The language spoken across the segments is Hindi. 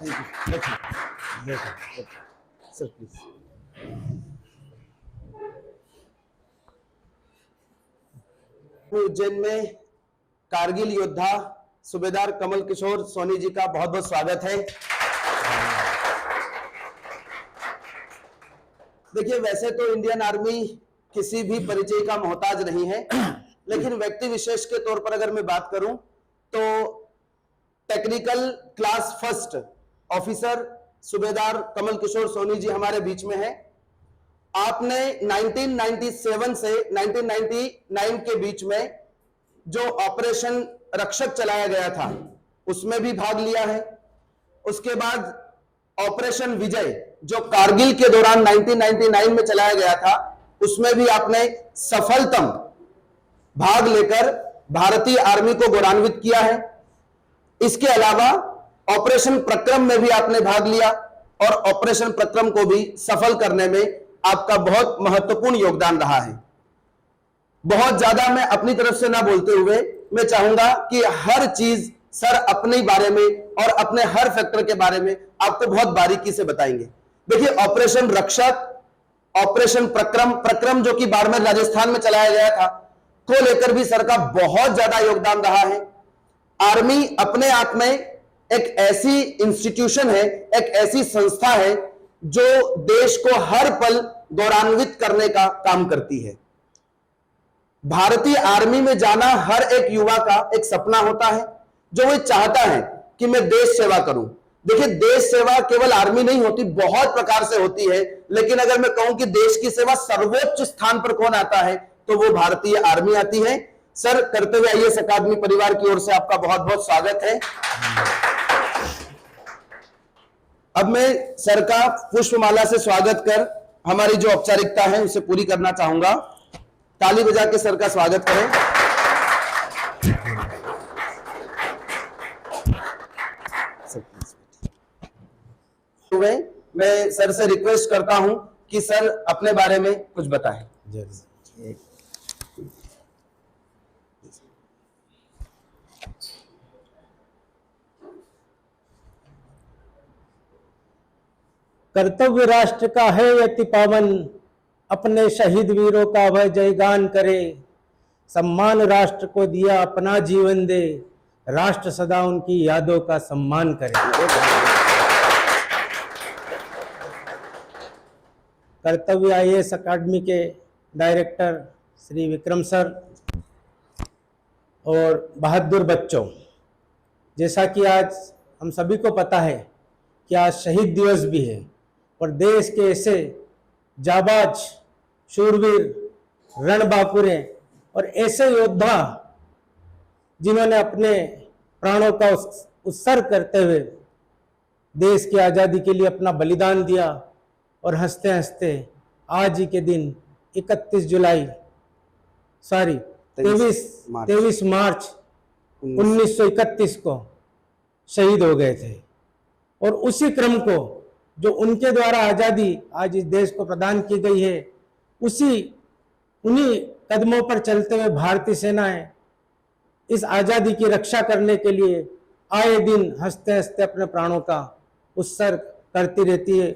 Sir please. उज्जैन में कारगिल योद्धा सूबेदार कमल किशोर सोनी जी का बहुत बहुत स्वागत है। देखिए, वैसे तो इंडियन आर्मी किसी भी परिचय का मोहताज नहीं है, लेकिन व्यक्ति विशेष के तौर पर अगर मैं बात करूं तो टेक्निकल क्लास फर्स्ट ऑफिसर सूबेदार कमल किशोर सोनी जी हमारे बीच में है। आपने 1997 से 1999 के बीच में जो ऑपरेशन रक्षक चलाया गया था उसमें भी भाग लिया है। उसके बाद ऑपरेशन विजय जो कारगिल के दौरान 1999 में चलाया गया था उसमें भी आपने सफलतम भाग लेकर भारतीय आर्मी को गौरवान्वित किया है। इसके अलावा ऑपरेशन प्रक्रम में भी आपने भाग लिया और ऑपरेशन प्रक्रम को भी सफल करने में आपका बहुत महत्वपूर्ण योगदान रहा है। बहुत ज्यादा मैं अपनी तरफ से ना बोलते हुए मैं चाहूंगा कि हर चीज सर अपने बारे में और अपने हर फैक्टर के बारे में आपको बहुत बारीकी से बताएंगे। देखिए, ऑपरेशन रक्षक, ऑपरेशन प्रक्रम जो कि बाड़मेर राजस्थान में चलाया गया था को लेकर भी सर का बहुत ज्यादा योगदान रहा है। आर्मी अपने आप में एक ऐसी इंस्टीट्यूशन है, एक ऐसी संस्था है जो देश को हर पल गौरवान्वित करने का काम करती है। भारतीय आर्मी में जाना हर एक युवा का एक सपना होता है, जो वो चाहता है कि मैं देश सेवा करूं। देखिए, देश सेवा केवल आर्मी नहीं होती, बहुत प्रकार से होती है, लेकिन अगर मैं कहूं कि देश की सेवा सर्वोच्च स्थान पर कौन आता है तो वो भारतीय आर्मी आती है। सर, करते हुए आईएएस अकादमी परिवार की ओर से आपका बहुत बहुत स्वागत है। अब मैं सर का पुष्पमाला से स्वागत कर हमारी जो औपचारिकता है उसे पूरी करना चाहूंगा। ताली बजा के सर का स्वागत करें। मैं सर से रिक्वेस्ट करता हूं कि सर अपने बारे में कुछ बताएं। कर्तव्य राष्ट्र का है अति पावन, अपने शहीद वीरों का वह जयगान करे। सम्मान राष्ट्र को दिया अपना जीवन दे, राष्ट्र सदा उनकी यादों का सम्मान करे। कर्तव्य आईएएस अकादमी के डायरेक्टर श्री विक्रम सर और बहादुर बच्चों, जैसा कि आज हम सभी को पता है कि आज शहीद दिवस भी है और देश के ऐसे जाबाज शूरवीर रणबांकुरे और ऐसे योद्धा जिन्होंने अपने प्राणों का उत्सर्ग करते हुए देश की आज़ादी के लिए अपना बलिदान दिया और हंसते हंसते आज ही के दिन 23 मार्च 1931 को शहीद हो गए थे। और उसी क्रम को जो उनके द्वारा आज़ादी आज इस देश को प्रदान की गई है, उन्हीं कदमों पर चलते हुए भारतीय सेनाएं इस आज़ादी की रक्षा करने के लिए आए दिन हंसते हंसते अपने प्राणों का उत्सर्ग करती रहती है,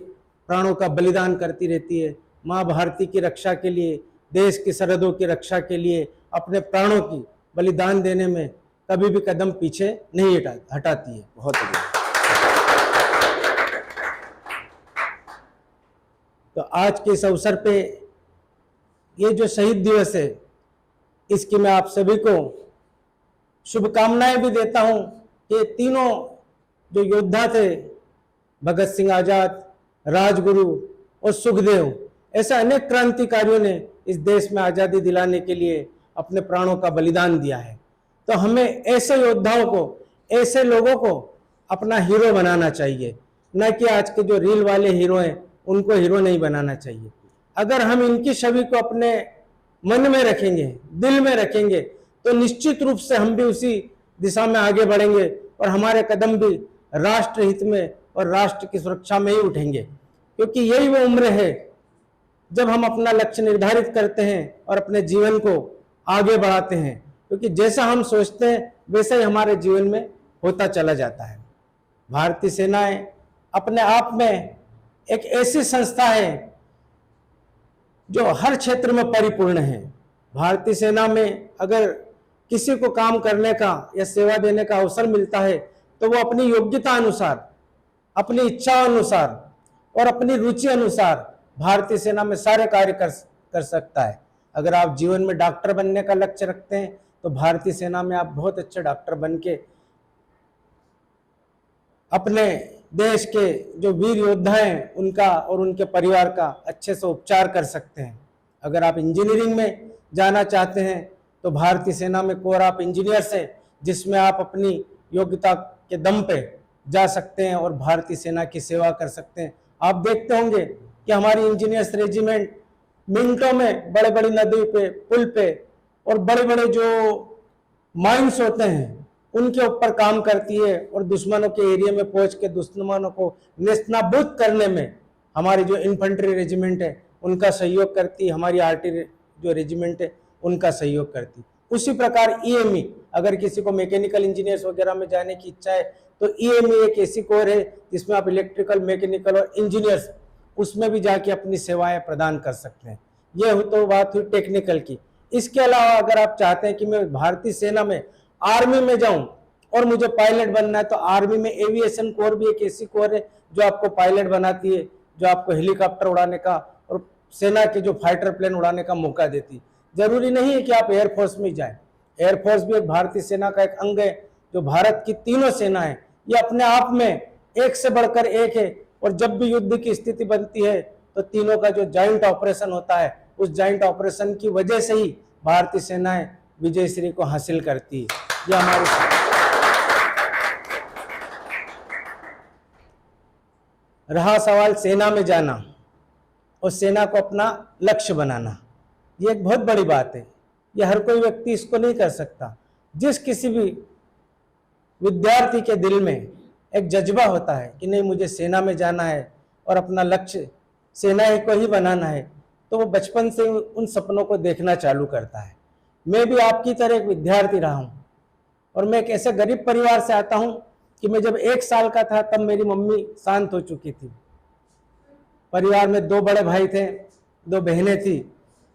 प्राणों का बलिदान करती रहती है। माँ भारती की रक्षा के लिए, देश की सरहदों की रक्षा के लिए अपने प्राणों की बलिदान देने में कभी भी कदम पीछे नहीं हटाती है। बहुत बढ़िया। तो आज के इस अवसर पे ये जो शहीद दिवस है, इसकी मैं आप सभी को शुभकामनाएं भी देता हूं कि तीनों जो योद्धा थे, भगत सिंह आजाद, राजगुरु और सुखदेव, ऐसे अनेक क्रांतिकारियों ने इस देश में आज़ादी दिलाने के लिए अपने प्राणों का बलिदान दिया है। तो हमें ऐसे योद्धाओं को, ऐसे लोगों को अपना हीरो बनाना चाहिए, न कि आज के जो रील वाले हीरो हैं उनको हीरो नहीं बनाना चाहिए। अगर हम इनकी छवि को अपने मन में रखेंगे, दिल में रखेंगे, तो निश्चित रूप से हम भी उसी दिशा में आगे बढ़ेंगे और हमारे कदम भी राष्ट्र हित में और राष्ट्र की सुरक्षा में ही उठेंगे। क्योंकि यही वो उम्र है जब हम अपना लक्ष्य निर्धारित करते हैं और अपने जीवन को आगे बढ़ाते हैं, क्योंकि जैसा हम सोचते हैं वैसा ही हमारे जीवन में होता चला जाता है। भारतीय सेनाएं अपने आप में एक ऐसी संस्था है जो हर क्षेत्र में परिपूर्ण है। भारतीय सेना में अगर किसी को काम करने का या सेवा देने का अवसर मिलता है तो वो अपनी योग्यता अनुसार, अपनी इच्छा अनुसार और अपनी रुचि अनुसार भारतीय सेना में सारे कार्य कर सकता है। अगर आप जीवन में डॉक्टर बनने का लक्ष्य रखते हैं तो भारतीय सेना में आप बहुत अच्छे डॉक्टर बन के अपने देश के जो वीर योद्धा हैं उनका और उनके परिवार का अच्छे से उपचार कर सकते हैं। अगर आप इंजीनियरिंग में जाना चाहते हैं तो भारतीय सेना में कोर ऑफ इंजीनियर्स है, जिसमें आप अपनी योग्यता के दम पे जा सकते हैं और भारतीय सेना की सेवा कर सकते हैं। आप देखते होंगे कि हमारी इंजीनियर्स रेजिमेंट मिनटों में बड़े बड़ी नदी पे, पुल पे और बड़े बड़े जो माइंस होते हैं उनके ऊपर काम करती है और दुश्मनों के एरिया में पहुंच के दुश्मनों को नेस्तनाबूद करने में हमारी जो इन्फेंट्री रेजिमेंट है उनका सहयोग करती है, हमारी आर्टिलरी जो रेजिमेंट है उनका सहयोग करती। उसी प्रकार ईएमई, अगर किसी को मैकेनिकल इंजीनियर्स वगैरह में जाने की इच्छा है तो ईएमई एक ऐसी कोर है जिसमें आप इलेक्ट्रिकल, मैकेनिकल और इंजीनियर्स उसमें भी जाके अपनी सेवाएं प्रदान कर सकते हैं। यह तो बात हुई टेक्निकल की। इसके अलावा अगर आप चाहते हैं कि मैं भारतीय सेना में आर्मी में जाऊं और मुझे पायलट बनना है तो आर्मी में एविएशन कोर भी एक ऐसी कोर है जो आपको पायलट बनाती है, जो आपको हेलीकॉप्टर उड़ाने का और सेना के जो फाइटर प्लेन उड़ाने का मौका देती। जरूरी नहीं है कि आप एयरफोर्स में जाएं। एयरफोर्स भी एक भारतीय सेना का एक अंग है जो भारत की तीनों सेना है, ये अपने आप में एक से बढ़कर एक है। और जब भी युद्ध की स्थिति बनती है तो तीनों का जो जॉइंट ऑपरेशन होता है उस जॉइंट ऑपरेशन की वजह से ही भारतीय सेनाएं विजयश्री को हासिल करती है। यह हमारी रहा सवाल सेना में जाना और सेना को अपना लक्ष्य बनाना, ये एक बहुत बड़ी बात है। यह हर कोई व्यक्ति इसको नहीं कर सकता। जिस किसी भी विद्यार्थी के दिल में एक जज्बा होता है कि नहीं मुझे सेना में जाना है और अपना लक्ष्य सेना को ही बनाना है, तो वो बचपन से उन सपनों को देखना चालू करता है। मैं भी आपकी तरह एक विद्यार्थी रहा हूँ और मैं एक ऐसे गरीब परिवार से आता हूँ कि मैं जब 1 साल का था तब मेरी मम्मी शांत हो चुकी थी। परिवार में 2 बड़े भाई थे, 2 बहनें थी,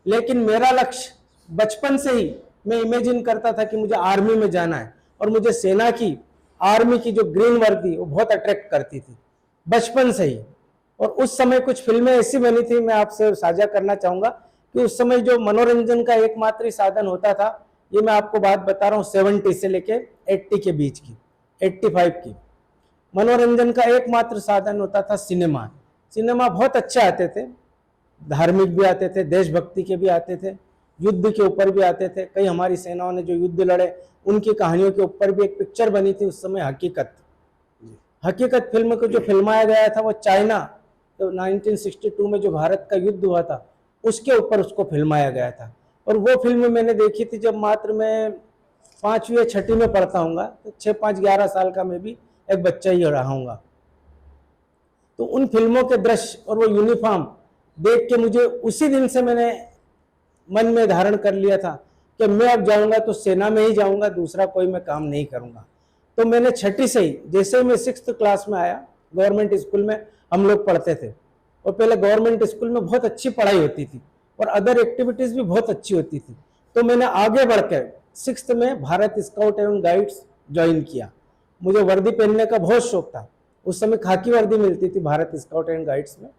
लेकिन मेरा लक्ष्य बचपन से ही मैं इमेजिन करता था कि मुझे आर्मी में जाना है और मुझे सेना की आर्मी की जो ग्रीन वर्दी वो बहुत अट्रैक्ट करती थी बचपन से ही। और उस समय कुछ फिल्में ऐसी बनी थी, मैं आपसे साझा करना चाहूंगा कि उस समय जो मनोरंजन का एकमात्र साधन होता था, ये मैं आपको बात बता रहा हूँ 70 से लेके 80 के बीच की, 85 की, मनोरंजन का एकमात्र साधन होता था सिनेमा। सिनेमा बहुत अच्छे आते थे, धार्मिक भी आते थे, देशभक्ति के भी आते थे, युद्ध के ऊपर भी आते थे। कई हमारी सेनाओं ने जो युद्ध लड़े उनकी कहानियों के ऊपर भी एक पिक्चर बनी थी उस समय, हकीकत फिल्म को जो फिल्माया गया था वो चाइना, तो 1962 में जो भारत का युद्ध हुआ था उसके ऊपर उसको फिल्माया गया था। और वो फिल्म मैंने देखी थी जब मात्र मैं 5वीं या 6वीं में पढ़ता हूँगा, तो 6, 5, 11 साल का मैं भी एक बच्चा ही रहा हूँगा। तो उन फिल्मों के दृश्य और वो यूनिफॉर्म देख के मुझे उसी दिन से मैंने मन में धारण कर लिया था कि मैं अब जाऊंगा तो सेना में ही जाऊंगा, दूसरा कोई मैं काम नहीं करूंगा। तो मैंने 6ठी से ही, जैसे ही मैं 6th क्लास में आया, गवर्नमेंट स्कूल में हम लोग पढ़ते थे और पहले गवर्नमेंट स्कूल में बहुत अच्छी पढ़ाई होती थी और अदर एक्टिविटीज भी बहुत अच्छी होती थी। तो मैंने आगे बढ़कर 6th में भारत स्काउट एवं गाइड्स ज्वाइन किया। मुझे वर्दी पहनने का बहुत शौक था। उस समय खाकी वर्दी मिलती थी भारत स्काउट एंड गाइड्स में,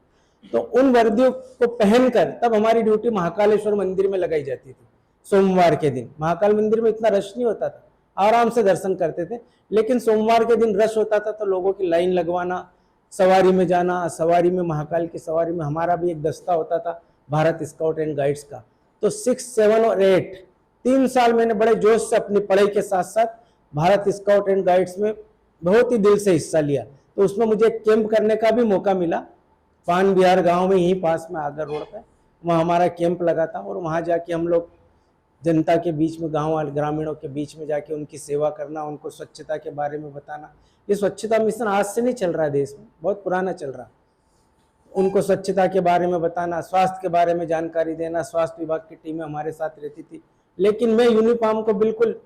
तो उन वर्दियों को पहनकर तब हमारी ड्यूटी महाकालेश्वर मंदिर में लगाई जाती थी। सोमवार के दिन महाकाल मंदिर में इतना रश नहीं होता था, आराम से दर्शन करते थे, लेकिन सोमवार के दिन रश होता था तो लोगों की लाइन लगवाना, सवारी में जाना, सवारी में महाकाल की सवारी में हमारा भी एक दस्ता होता था भारत स्काउट एंड गाइड्स का। तो 6, 7 और 8 3 साल मैंने बड़े जोश से अपनी पढ़ाई के साथ साथ भारत स्काउट एंड गाइड्स में बहुत ही दिल से हिस्सा लिया। तो उसमें मुझे कैंप करने का भी मौका मिला, पान बिहार गांव में यहीं पास में आगर रोड पे, वहाँ हमारा कैंप लगा था और वहाँ जाके हम लोग जनता के बीच में, गांव वाले ग्रामीणों के बीच में जाके उनकी सेवा करना, उनको स्वच्छता के बारे में बताना। ये स्वच्छता मिशन आज से नहीं चल रहा है देश में, बहुत पुराना चल रहा। उनको स्वच्छता के बारे में बताना, स्वास्थ्य के बारे में जानकारी देना। स्वास्थ्य विभाग की टीमें हमारे साथ रहती थी, लेकिन मैं यूनिफॉर्म को बिल्कुल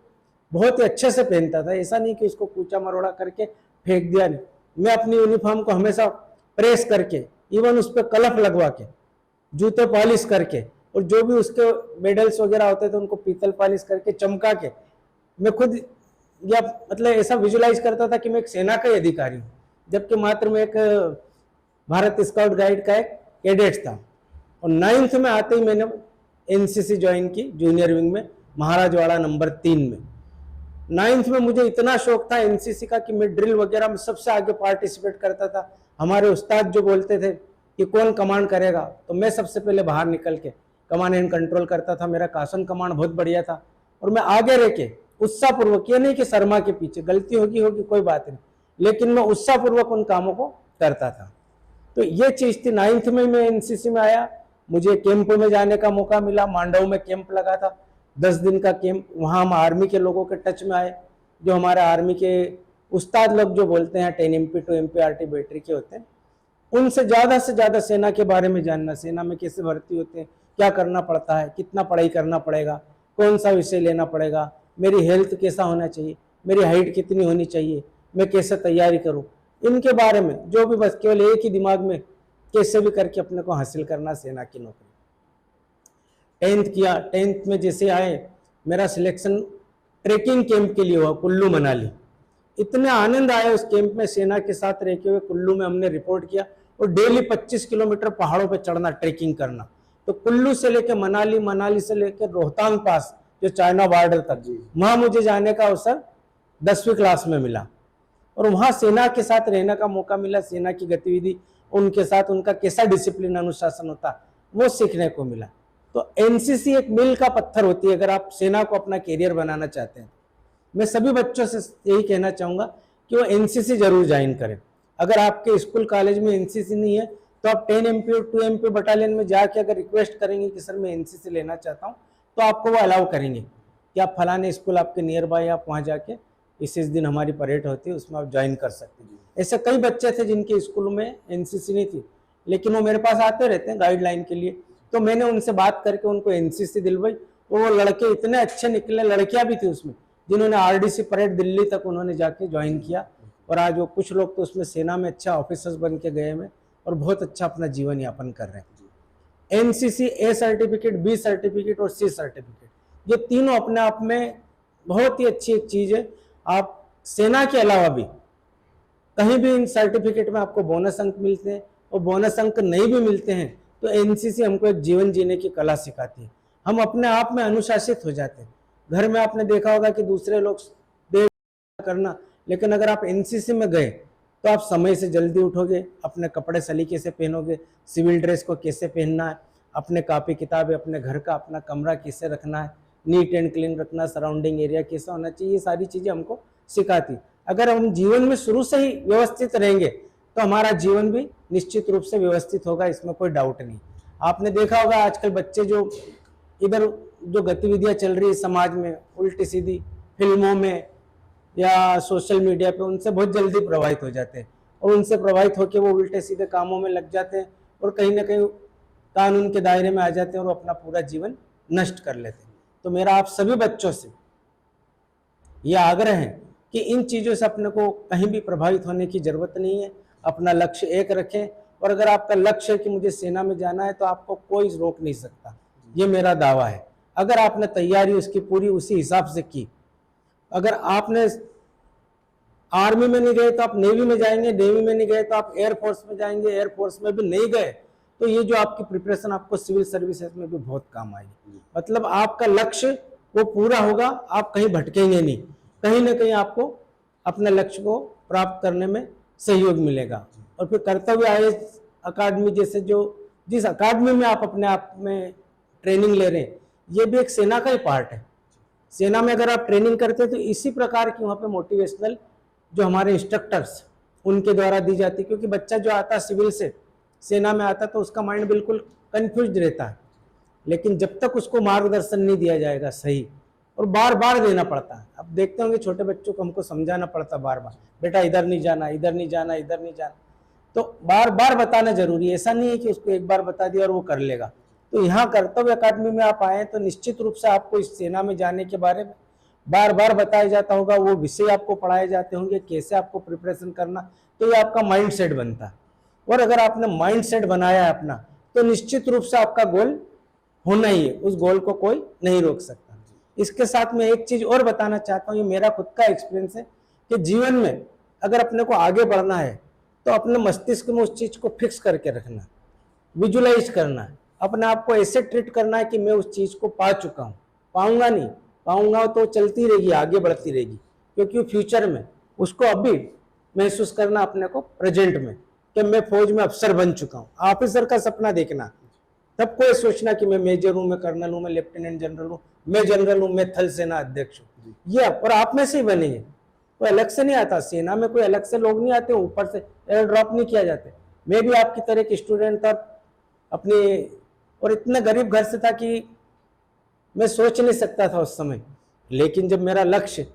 बहुत ही अच्छे से पहनता था। ऐसा नहीं कि उसको कूचा मरोड़ा करके फेंक दिया, नहीं, मैं अपनी यूनिफॉर्म को हमेशा प्रेस करके, इवन उस पर कलफ लगवा के, जूते पॉलिश करके, और जो भी उसके मेडल्स वगैरह होते थे उनको पीतल पॉलिश करके चमका के, मैं खुद या मतलब ऐसा विजुलाइज करता था कि मैं एक सेना का ही अधिकारी हूँ, जबकि मात्र मैं एक भारत स्काउट गाइड का एक कैडेट था। और 9th में आते ही मैंने एनसीसी ज्वाइन की, जूनियर विंग में, महाराजवाड़ा नंबर 3 में। 9th में मुझे इतना शौक था एनसीसी का कि मैं ड्रिल वगैरह में सबसे आगे पार्टिसिपेट करता था। हमारे उस्ताद जो बोलते थे कि कौन कमांड करेगा, तो मैं सबसे पहले बाहर निकल के कमांड एंड कंट्रोल करता था। मेरा कासन कमांड बहुत बढ़िया था, और मैं आगे रह के उत्साहपूर्वक, ये नहीं कि शर्मा के पीछे, गलती होगी कोई बात नहीं, लेकिन मैं उत्साहपूर्वक उन कामों को करता था। तो ये चीज थी। 9th में मैं एनसीसी में आया, मुझे कैंप में जाने का मौका मिला। मांडव में कैंप लगा था, 10 दिन का कैंप। वहाँ हम आर्मी के लोगों के टच में आए, जो हमारे आर्मी के उस्ताद लोग जो बोलते हैं 10 MP to MPRT बैटरी के होते हैं, उनसे से ज्यादा सेना के बारे में जानना, सेना में कैसे भर्ती होते हैं, क्या करना पड़ता है, कितना पढ़ाई करना पड़ेगा, कौन सा विषय लेना पड़ेगा, मेरी हेल्थ कैसा होना चाहिए, मेरी हाइट कितनी होनी चाहिए, मैं कैसे तैयारी करूं, इनके बारे में जो भी, बस केवल एक ही दिमाग में कैसे भी करके अपने को हासिल करना सेना की नौकरी। 10th किया। 10th में जैसे आए, मेरा सिलेक्शन ट्रेकिंग कैंप के लिए हुआ, कुल्लू मनाली। इतने आनंद आए उस कैंप में, सेना के साथ रहते हुए कुल्लू में हमने रिपोर्ट किया, और डेली 25 किलोमीटर पहाड़ों पे चढ़ना, ट्रेकिंग करना। तो कुल्लू से लेकर मनाली, मनाली से लेकर रोहतांग पास जो चाइना बॉर्डर तक, वहां मुझे जाने का अवसर 10वीं क्लास में मिला, और वहां सेना के साथ रहने का मौका मिला। सेना की गतिविधि, उनके साथ उनका कैसा डिसिप्लिन, अनुशासन होता, वो सीखने को मिला। तो एनसीसी एक मील का पत्थर होती है अगर आप सेना को अपना कैरियर बनाना चाहते हैं। मैं सभी बच्चों से यही कहना चाहूंगा कि वो एनसीसी जरूर ज्वाइन करें। अगर आपके स्कूल कॉलेज में एनसीसी नहीं है, तो आप 10 MP और 2 MP बटालियन में जाके अगर रिक्वेस्ट करेंगे कि सर मैं एनसीसी लेना चाहता हूँ, तो आपको वो अलाउ करेंगे कि आप फलाने स्कूल आपके नियर बाय, आप वहाँ जाके इस दिन हमारी परेड होती है, उसमें आप ज्वाइन कर सकते हैं। ऐसे कई बच्चे थे जिनके स्कूल में एनसीसी नहीं थी, लेकिन वो मेरे पास आते रहते हैं गाइडलाइन के लिए। तो मैंने उनसे बात करके उनको एनसीसी दिलवाई, और वो लड़के इतने अच्छे निकले, लड़कियां भी थी उसमें, जिन्होंने आरडीसी परेड दिल्ली तक उन्होंने जाके ज्वाइन किया। और आज वो कुछ लोग तो उसमें सेना में अच्छा ऑफिसर्स बन के गए हैं, और बहुत अच्छा अपना जीवन यापन कर रहे हैं। NCC A certificate, B certificate और सी सर्टिफिकेट, ये तीनों अपने आप में बहुत ही अच्छी एक चीज है। आप सेना के अलावा भी कहीं भी इन सर्टिफिकेट में आपको बोनस अंक मिलते हैं, और बोनस अंक नहीं भी मिलते हैं तो एनसीसी हमको एक जीवन जीने की कला सिखाती है। हम अपने आप में अनुशासित हो जाते हैं। घर में आपने देखा होगा कि दूसरे लोग देख करना, लेकिन अगर आप एनसीसी में गए तो आप समय से जल्दी उठोगे, अपने कपड़े सलीके से पहनोगे, सिविल ड्रेस को कैसे पहनना है, अपने कापी किताबें, अपने घर का अपना कमरा कैसे रखना है, नीट एंड क्लीन रखना, सराउंडिंग एरिया कैसा होना चाहिए, ये सारी चीजें हमको सिखाती। अगर हम जीवन में शुरू से ही व्यवस्थित रहेंगे तो हमारा जीवन भी निश्चित रूप से व्यवस्थित होगा, इसमें कोई डाउट नहीं। आपने देखा होगा आजकल बच्चे जो इधर जो गतिविधियां चल रही है समाज में, उल्टी सीधी फिल्मों में या सोशल मीडिया पे, उनसे बहुत जल्दी प्रभावित हो जाते हैं, और उनसे प्रभावित होकर वो उल्टे सीधे कामों में लग जाते हैं, और कहीं ना कहीं कानून के दायरे में आ जाते हैं, और अपना पूरा जीवन नष्ट कर लेते हैं। तो मेरा आप सभी बच्चों से यह आग्रह है कि इन चीज़ों से अपने को कहीं भी प्रभावित होने की जरूरत नहीं है। अपना लक्ष्य एक रखें, और अगर आपका लक्ष्य है कि मुझे सेना में जाना है तो आपको कोई रोक नहीं सकता, ये मेरा दावा है। अगर आपने तैयारी उसकी पूरी उसी हिसाब से की, अगर आपने आर्मी में नहीं गए तो आप नेवी में जाएंगे, नेवी में नहीं गए तो आप एयरफोर्स में जाएंगे, एयरफोर्स में भी नहीं गए तो ये जो आपकी प्रिपरेशन आपको सिविल सर्विसेज में भी बहुत काम आएगी। मतलब आपका लक्ष्य वो पूरा होगा, आप कहीं भटकेंगे नहीं, कहीं ना कहीं आपको अपने लक्ष्य को प्राप्त करने में सहयोग मिलेगा। और फिर कर्तव्य आईएएस अकादमी जैसे जो जिस अकादमी में आप अपने आप में ट्रेनिंग ले रहे हैं, ये भी एक सेना का ही पार्ट है। सेना में अगर आप ट्रेनिंग करते हैं तो इसी प्रकार की वहाँ पे मोटिवेशनल जो हमारे इंस्ट्रक्टर्स उनके द्वारा दी जाती है। क्योंकि बच्चा जो आता है सिविल से सेना में आता तो उसका माइंड बिल्कुल कंफ्यूज रहता है, लेकिन जब तक उसको मार्गदर्शन नहीं दिया जाएगा सही, और बार बार देना पड़ता है। अब देखते होंगे छोटे बच्चों को हमको समझाना पड़ता बार बार, बेटा इधर नहीं जाना, इधर नहीं जाना, इधर नहीं जाना, तो बार बार बताना जरूरी है। ऐसा नहीं है कि उसको एक बार बता दिया और वो कर लेगा। तो यहाँ कर्तव्य अकादमी में आप आए तो निश्चित रूप से आपको इस सेना में जाने के बारे में बार बार बताया जाता होगा, वो विषय आपको पढ़ाए जाते होंगे, कैसे आपको प्रिपरेशन करना, तो ये आपका माइंड सेट बनता है। और अगर आपने माइंड सेट बनाया है अपना, तो निश्चित रूप से आपका गोल होना ही है, उस गोल को कोई नहीं रोक सकता। इसके साथ में एक चीज और बताना चाहता हूँ, ये मेरा खुद का एक्सपीरियंस है कि जीवन में अगर अपने को आगे बढ़ना है तो अपने मस्तिष्क में उस चीज को फिक्स करके रखना है, विजुलाइज करना है, अपने आप को ऐसे ट्रीट करना है कि मैं उस चीज को पा चुका हूँ। पाऊंगा नहीं, पाऊंगा तो चलती रहेगी, आगे बढ़ती रहेगी, क्योंकि फ्यूचर में उसको अभी महसूस करना अपने को प्रेजेंट में कि मैं फौज में अफसर बन चुका हूँ। ऑफिसर का सपना देखना, तब कोई सोचना कि मैं मेजर हूँ, मैं कर्नल हूँ, मैं लेफ्टिनेंट जनरल हूँ, मैं जनरल हूँ, मैं थल सेना अध्यक्ष हूँ। ये और आप में से ही बनेंगे, कोई अलग से नहीं आता। सेना में कोई अलग से लोग नहीं आते, ऊपर से एयर ड्रॉप नहीं किया जाते। मैं भी आपकी तरह एक स्टूडेंट था अपने, और इतने गरीब घर से था कि मैं सोच नहीं सकता था उस समय। लेकिन जब मेरा लक्ष्य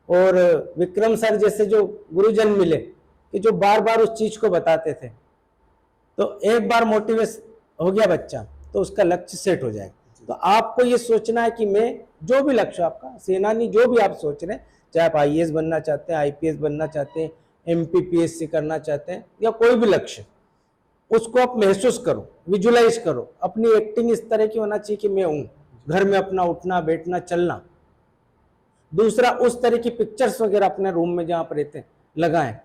और विक्रम सर जैसे जो गुरुजन मिले कि जो बार बार उस चीज को बताते थे, तो एक बार मोटिवेट हो गया बच्चा तो उसका लक्ष्य सेट हो जाएगा। तो आपको ये सोचना है कि मैं जो भी लक्ष्य आपका, सेनानी जो भी आप सोच रहे हैं, चाहे आप आईएएस बनना चाहते हैं, आईपीएस बनना चाहते हैं, एमपीपीएससी करना चाहते हैं, या कोई भी लक्ष्य, उसको आप महसूस करो, विजुलाइज करो। अपनी एक्टिंग इस तरह की होना चाहिए कि मैं हूं, घर में अपना उठना बैठना चलना। दूसरा, उस तरह की पिक्चर्स वगैरह अपने रूम में जहां पर रहते हैं लगाएं।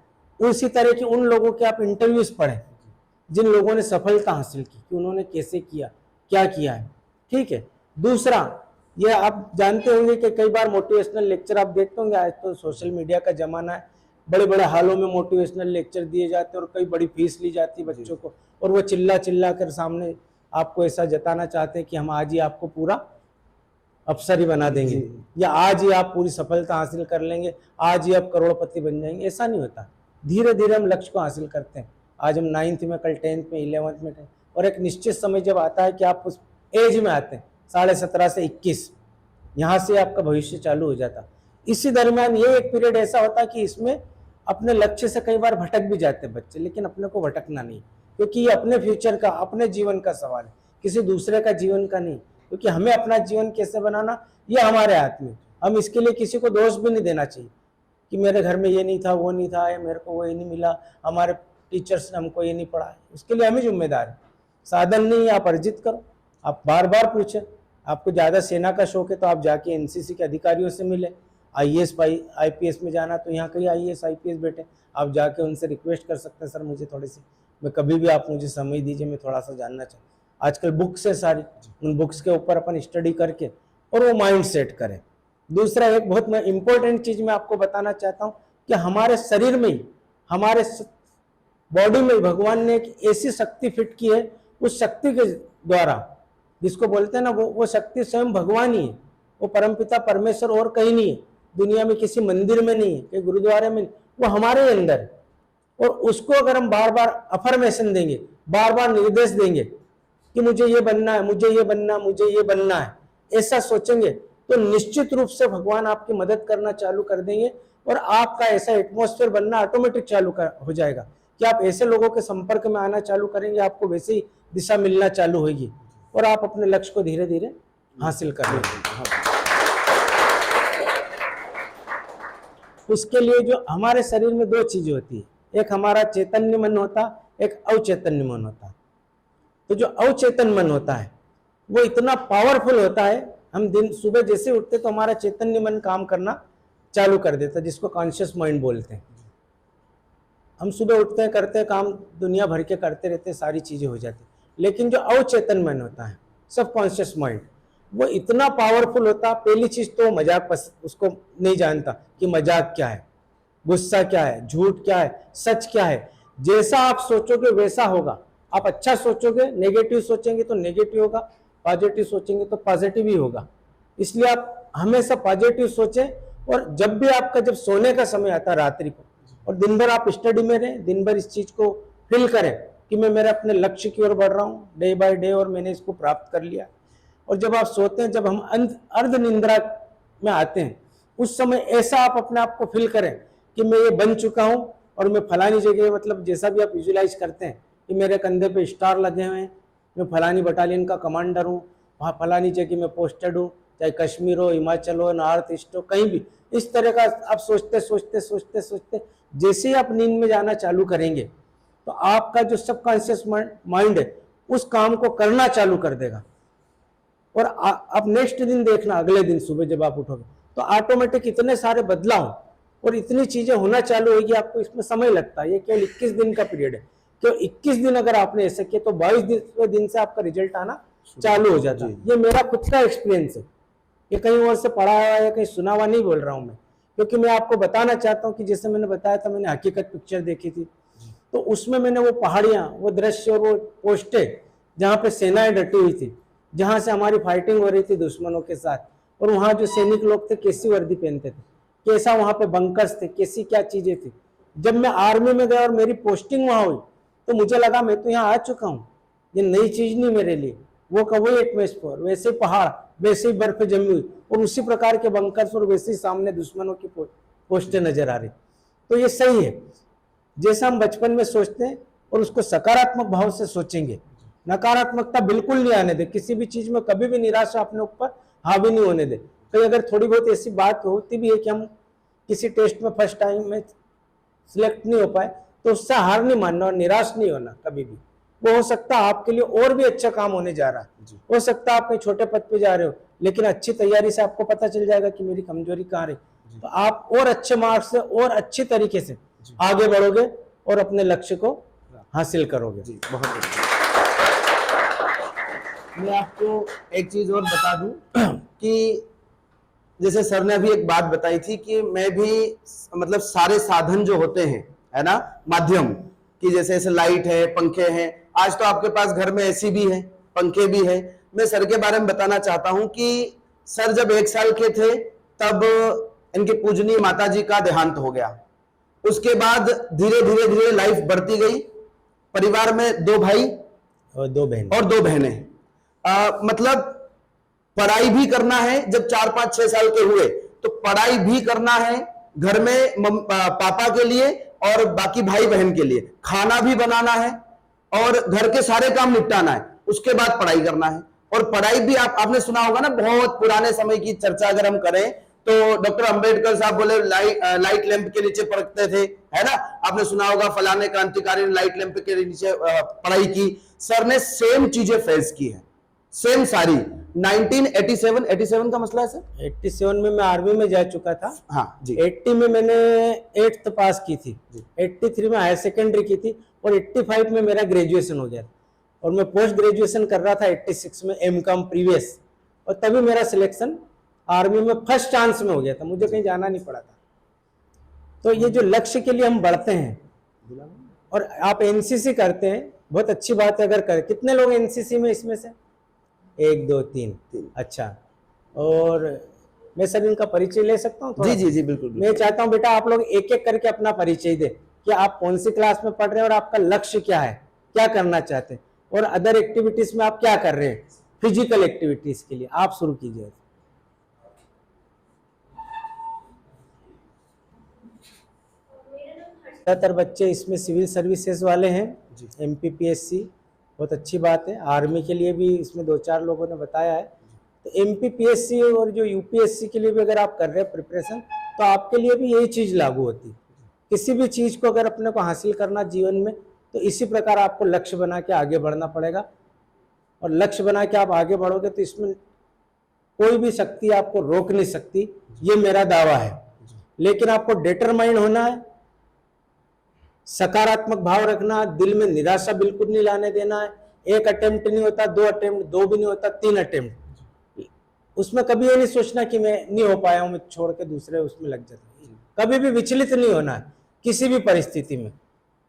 उसी तरह की उन लोगों के आप इंटरव्यूज पढ़ें जिन लोगों ने सफलता हासिल की, कि उन्होंने कैसे किया, क्या किया है। ठीक है। दूसरा, ये आप जानते होंगे कि कई बार मोटिवेशनल लेक्चर आप देखते होंगे, आज तो सोशल मीडिया का जमाना है, बड़े बड़े हालों में मोटिवेशनल लेक्चर दिए जाते हैं और कई बड़ी फीस ली जाती है बच्चों को, और वो चिल्ला चिल्ला कर सामने आपको ऐसा जताना चाहते हैं कि हम आज ही आपको पूरा अफसर ही बना देंगे, या आज ही आप पूरी सफलता हासिल कर लेंगे, आज ही आप करोड़पति बन जाएंगे। ऐसा नहीं होता। धीरे धीरे हम लक्ष्य को हासिल करते हैं। आज हम 9th में, कल 10th में, 11th में, और एक निश्चित समय जब आता है कि आप उस एज में आते हैं 17.5 से 21, यहाँ से आपका भविष्य चालू हो जाता। इसी दरमियान ये एक पीरियड ऐसा होता है कि इसमें अपने लक्ष्य से कई बार भटक भी जाते हैं बच्चे, लेकिन अपने को भटकना नहीं, क्योंकि ये अपने फ्यूचर का, अपने जीवन का सवाल है, किसी दूसरे का जीवन का नहीं। क्योंकि हमें अपना जीवन कैसे बनाना ये हमारे हाथ में। हम इसके लिए किसी को दोष भी नहीं देना चाहिए कि मेरे घर में ये नहीं था, वो नहीं था, या मेरे को वो ये नहीं मिला, हमारे टीचर्स ने हमको ये नहीं पढ़ाया। उसके लिए हम ही जिम्मेदार हैं। साधन नहीं, आप अर्जित करो। आप बार बार पूछें। आपको ज़्यादा सेना का शौक है तो आप जाके एनसीसी के अधिकारियों से मिले। आईएएस आईपीएस में जाना तो यहाँ कई आईएएस आईपीएस बैठे, आप जाके उनसे रिक्वेस्ट कर सकते हैं, सर मुझे थोड़ी सी, मैं कभी भी आप मुझे समय दीजिए, मैं थोड़ा सा जानना चाहूँ। आजकल बुक्स है सारी, उन बुक्स के ऊपर अपन स्टडी करके और वो माइंड सेट करें। दूसरा, एक बहुत मैं इंपॉर्टेंट चीज़ मैं आपको बताना चाहता हूँ कि हमारे शरीर में ही, हमारे बॉडी में भगवान ने एक ऐसी शक्ति फिट की है, उस शक्ति के द्वारा, जिसको बोलते हैं ना, वो शक्ति स्वयं भगवान ही है। वो परमपिता परमेश्वर और कहीं नहीं है दुनिया में, किसी मंदिर में नहीं है, कहीं गुरुद्वारे में नहीं, वो हमारे अंदर है। और उसको अगर हम बार बार अफर्मेशन देंगे, बार बार निर्देश देंगे कि मुझे ये बनना है, मुझे ये बनना, मुझे ये बनना है, ऐसा सोचेंगे, तो निश्चित रूप से भगवान आपकी मदद करना चालू कर देंगे और आपका ऐसा एटमॉस्फेयर बनना ऑटोमेटिक चालू हो जाएगा कि आप ऐसे लोगों के संपर्क में आना चालू करेंगे, आपको वैसे ही दिशा मिलना चालू होगी और आप अपने लक्ष्य को धीरे धीरे हासिल करेंगे। उसके लिए जो हमारे शरीर में दो चीजें होती है, एक हमारा चैतन्य मन होता, एक अवचेतन्य मन होता। तो जो अवचेतन मन होता है वो इतना पावरफुल होता है, हम दिन सुबह जैसे उठते तो हमारा चैतन्य मन काम करना चालू कर देता है, जिसको कॉन्शियस माइंड बोलते हैं। हम सुबह उठते हैं, करते हैं काम, दुनिया भर के करते रहते हैं, सारी चीजें हो जाती। लेकिन जो अवचेतन मन होता है, सब कॉन्शियस माइंड, वो इतना पावरफुल होता। पहली चीज तो मजाक उसको नहीं जानता कि मजाक क्या है, गुस्सा क्या है, झूठ क्या है, सच क्या है। जैसा आप सोचोगे वैसा होगा। आप अच्छा सोचोगे, नेगेटिव सोचेंगे तो नेगेटिव होगा, पॉजिटिव सोचेंगे तो पॉजिटिव ही होगा। इसलिए आप हमेशा पॉजिटिव सोचें। और जब भी आपका जब सोने का समय आता है रात्रि को, और दिन भर आप स्टडी में रहें, दिन भर इस चीज को फील करें कि मैं मेरे अपने लक्ष्य की ओर बढ़ रहा हूँ डे बाय डे और मैंने इसको प्राप्त कर लिया। और जब आप सोते हैं, जब हम अर्ध निंद्रा में आते हैं, उस समय ऐसा आप अपने आप को फील करें कि मैं ये बन चुका हूँ और मैं फलानी जगह, मतलब जैसा भी आप विजुलाइज करते हैं कि मेरे कंधे पे स्टार लगे हुए हैं, मैं फलानी बटालियन का कमांडर हूँ, वहाँ फलानी जगह मैं पोस्टेड हूँ, चाहे कश्मीर हो, हिमाचल हो, नॉर्थ ईस्ट हो, कहीं भी इस तरह का आप सोचते सोचते सोचते सोचते जैसे ही आप नींद में जाना चालू करेंगे तो आपका जो सबकॉन्शियस माइंड है उस काम को करना चालू कर देगा। और आप नेक्स्ट दिन देखना, अगले दिन सुबह जब आप उठोगे तो ऑटोमेटिक इतने सारे बदलाव और इतनी चीजें होना चालू होगी, आपको इसमें समय लगता है। ये केवल 21 दिन का पीरियड है, केवल 21 दिन अगर आपने ऐसे किए तो 22 दिन से आपका रिजल्ट आना चालू हो जाता है। ये मेरा खुद का एक्सपीरियंस है, ये कहीं और से पढ़ा हुआ या कहीं सुना हुआ नहीं बोल रहा हूं मैं, क्योंकि मैं आपको बताना चाहता हूं कि जैसे मैंने बताया था, मैंने हकीकत पिक्चर देखी थी, तो उसमें मैंने वो पहाड़ियां, वो दृश्य और वो पोस्टें जहाँ पे सेनाएं डटी हुई थी, जहाँ से हमारी फाइटिंग हो रही थी दुश्मनों के साथ, और वहाँ जो सैनिक लोग थे कैसी वर्दी पहनते थे, कैसा वहाँ पे बंकर्स थे, कैसी क्या चीजें थी। जब मैं आर्मी में गया और मेरी पोस्टिंग वहाँ हुई तो मुझे लगा मैं तो यहाँ आ चुका हूँ, ये नई चीज नहीं मेरे लिए। वो का वही एटमॉस्फेयर, वैसे पहाड़, वैसे ही बर्फ जमी हुई और उसी प्रकार के बंकर्स और वैसे ही सामने दुश्मनों की पोस्टें नजर आ रही। तो ये सही है, जैसा हम बचपन में सोचते हैं और उसको सकारात्मक भाव से सोचेंगे, नकारात्मकता बिल्कुल नहीं आने दे, किसी भी चीज में कभी भी निराशा अपने ऊपर हावी नहीं होने दे। कहीं अगर थोड़ी बहुत ऐसी बात होती भी है कि हम किसी टेस्ट में फर्स्ट टाइम में सिलेक्ट नहीं हो पाए तो उससे हार नहीं मानना और निराश नहीं होना कभी भी। वो हो सकता है आपके लिए और भी अच्छा काम होने जा रहा है, हो सकता है आप कहीं छोटे पद पे जा रहे हो, लेकिन अच्छी तैयारी से आपको पता चल जाएगा कि मेरी कमजोरी कहाँ रही, तो आप और अच्छे मार्क्स से और अच्छी तरीके से आगे बढ़ोगे और अपने लक्ष्य को हासिल करोगे। जी, बहुत बढ़िया। मैं आपको एक चीज और बता दूं कि जैसे सर ने अभी एक बात बताई थी कि मैं भी मतलब सारे साधन जो होते हैं, है ना, माध्यम कि जैसे ऐसे लाइट है, पंखे हैं, आज तो आपके पास घर में एसी भी है, पंखे भी है। मैं सर के बारे में बताना चाहता हूं कि सर जब 1 साल के थे तब इनकी पूजनीय माता जी का देहांत हो गया। उसके बाद धीरे धीरे धीरे लाइफ बढ़ती गई। परिवार में 2 भाई और 2 बहनें, मतलब पढ़ाई भी करना है। जब 4, 5, 6 साल के हुए तो पढ़ाई भी करना है, घर में पापा के लिए और बाकी भाई बहन के लिए खाना भी बनाना है और घर के सारे काम निपटाना है, उसके बाद पढ़ाई करना है। और पढ़ाई भी आपने सुना होगा ना, बहुत पुराने समय की चर्चा अगर हम करें तो डॉक्टर अंबेडकर साहब बोले लाइट लैंप के नीचे पढ़ते थे, है ना। आपने सुना होगा फलाने क्रांतिकारी ने लाइट लैंप के नीचे पढ़ाई की। सर ने सेम चीजें फेस की है, सेम सारी। 1987 का मसला है सर। 87 में मैं आर्मी में जा चुका था। हाँ जी। 80 में मैंने 8th पास की थी, 83 में हायर सेकेंडरी की थी और 85 में मेरा ग्रेजुएशन हो गया और मैं पोस्ट ग्रेजुएशन कर रहा था 86 में M.Com प्रीवियस, और तभी मेरा सिलेक्शन आर्मी में फर्स्ट चांस में हो गया था, मुझे कहीं जाना नहीं पड़ा था। तो ये जो लक्ष्य के लिए हम बढ़ते हैं और आप एनसीसी करते हैं, बहुत अच्छी बात है। अगर कर, कितने लोग एनसीसी में इसमें से? 1, 2, 3। अच्छा, और मैं सर इनका परिचय ले सकता हूँ? जी जी जी बिल्कुल। मैं चाहता हूँ बेटा आप लोग एक एक करके अपना परिचय दे कि आप कौन सी क्लास में पढ़ रहे हैं और आपका लक्ष्य क्या है, क्या करना चाहते हैं, और अदर एक्टिविटीज में आप क्या कर रहे हैं फिजिकल एक्टिविटीज के लिए। आप शुरू कीजिए। ज्यादातर बच्चे इसमें सिविल सर्विसेज वाले हैं, MPPSC, बहुत अच्छी बात है। आर्मी के लिए भी इसमें 2-4 लोगों ने बताया है। तो MPPSC और जो UPSC के लिए भी अगर आप कर रहे हैं प्रिपरेशन, तो आपके लिए भी यही चीज़ लागू होती है। किसी भी चीज़ को अगर अपने को हासिल करना जीवन में, तो इसी प्रकार आपको लक्ष्य बना के आगे बढ़ना पड़ेगा। और लक्ष्य बना के आप आगे बढ़ोगे तो इसमें कोई भी शक्ति आपको रोक नहीं सकती, ये मेरा दावा है। लेकिन आपको डिटरमाइन होना है, सकारात्मक भाव रखना, दिल में निराशा बिल्कुल नहीं लाने देना है। 1 अटेम्प्ट नहीं होता, 2 अटेम्प्ट, 2 भी नहीं होता, 3 अटेम्प्ट। उसमें कभी ये नहीं सोचना कि मैं नहीं हो पाया हूं, मैं छोड़ के दूसरे उसमें लग जाता हूं। कभी भी विचलित नहीं होना है किसी भी परिस्थिति में।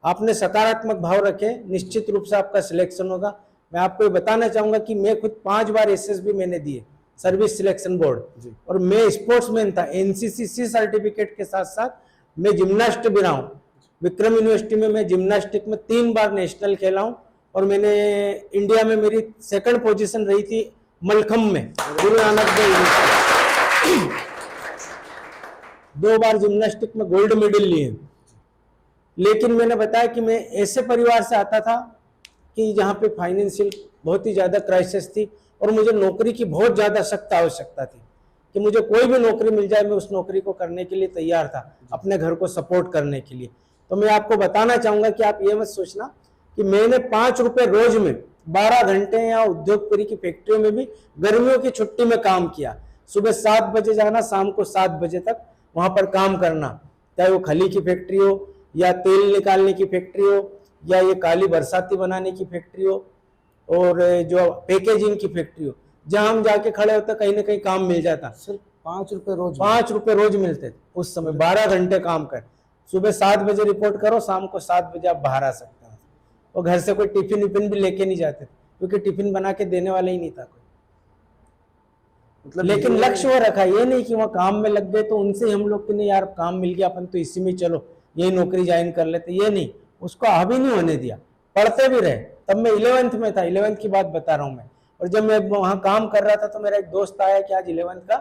आपने सकारात्मक भाव रखे, निश्चित रूप से आपका सिलेक्शन होगा। मैं आपको ये बताना चाहूंगा कि मैं खुद 5 बार SSB मैंने दिए, सर्विस सिलेक्शन बोर्ड, और मैं स्पोर्ट्समैन था। NCC सर्टिफिकेट के साथ साथ मैं जिम्नास्ट भी रहा हूँ। विक्रम यूनिवर्सिटी में मैं जिम्नास्टिक में 3 बार नेशनल खेला हूँ, और मैंने इंडिया में मेरी 2nd पोजीशन रही थी मलखम में, गुरु नानक देव यूनिवर्सिटी। 2 बार जिम्नास्टिक में गोल्ड मेडल लिए। लेकिन मैंने बताया कि मैं ऐसे परिवार से आता था कि जहाँ पे फाइनेंशियल बहुत ही ज्यादा क्राइसिस थी और मुझे नौकरी की बहुत ज्यादा सख्त आवश्यकता थी। कि मुझे कोई भी नौकरी मिल जाए, मैं उस नौकरी को करने के लिए तैयार था, अपने घर को सपोर्ट करने के लिए। तो मैं आपको बताना चाहूंगा कि आप ये मत सोचना कि मैंने 5 रुपए रोज में 12 घंटे या उद्योगपुरी की फैक्ट्रियों में भी गर्मियों की छुट्टी में काम किया। सुबह 7 बजे जाना, शाम को 7 बजे तक वहां पर काम करना, चाहे वो खली की फैक्ट्री हो या तेल निकालने की फैक्ट्री हो या ये काली बरसाती बनाने की फैक्ट्री हो और जो पैकेजिंग की फैक्ट्री हो, जहां हम जाके खड़े होते कहीं ना कहीं काम मिल जाता। सिर्फ 5 रुपए रोज? 5 रुपए रोज मिलते थे उस समय। 12 घंटे काम कर, सुबह 7 बजे रिपोर्ट करो, शाम को 7 बजे आप बाहर आ सकते हो। और घर से कोई टिफिन विफिन भी लेके नहीं जाते थे, क्योंकि टिफिन बना के देने वाला ही नहीं था कोई। मतलब लेकिन लक्ष्य वो रखा, ये नहीं कि वहाँ काम में लग गए तो उनसे हम लोग कि नहीं यार काम मिल गया अपन तो इसी में चलो यही नौकरी ज्वाइन कर लेते, ये नहीं, उसको हावी नहीं होने दिया। पढ़ते भी रहे। तब मैं 11th में था, 11th की बात बता रहा हूँ मैं। और जब मैं वहाँ काम कर रहा था तो मेरा एक दोस्त आया कि आज 11th का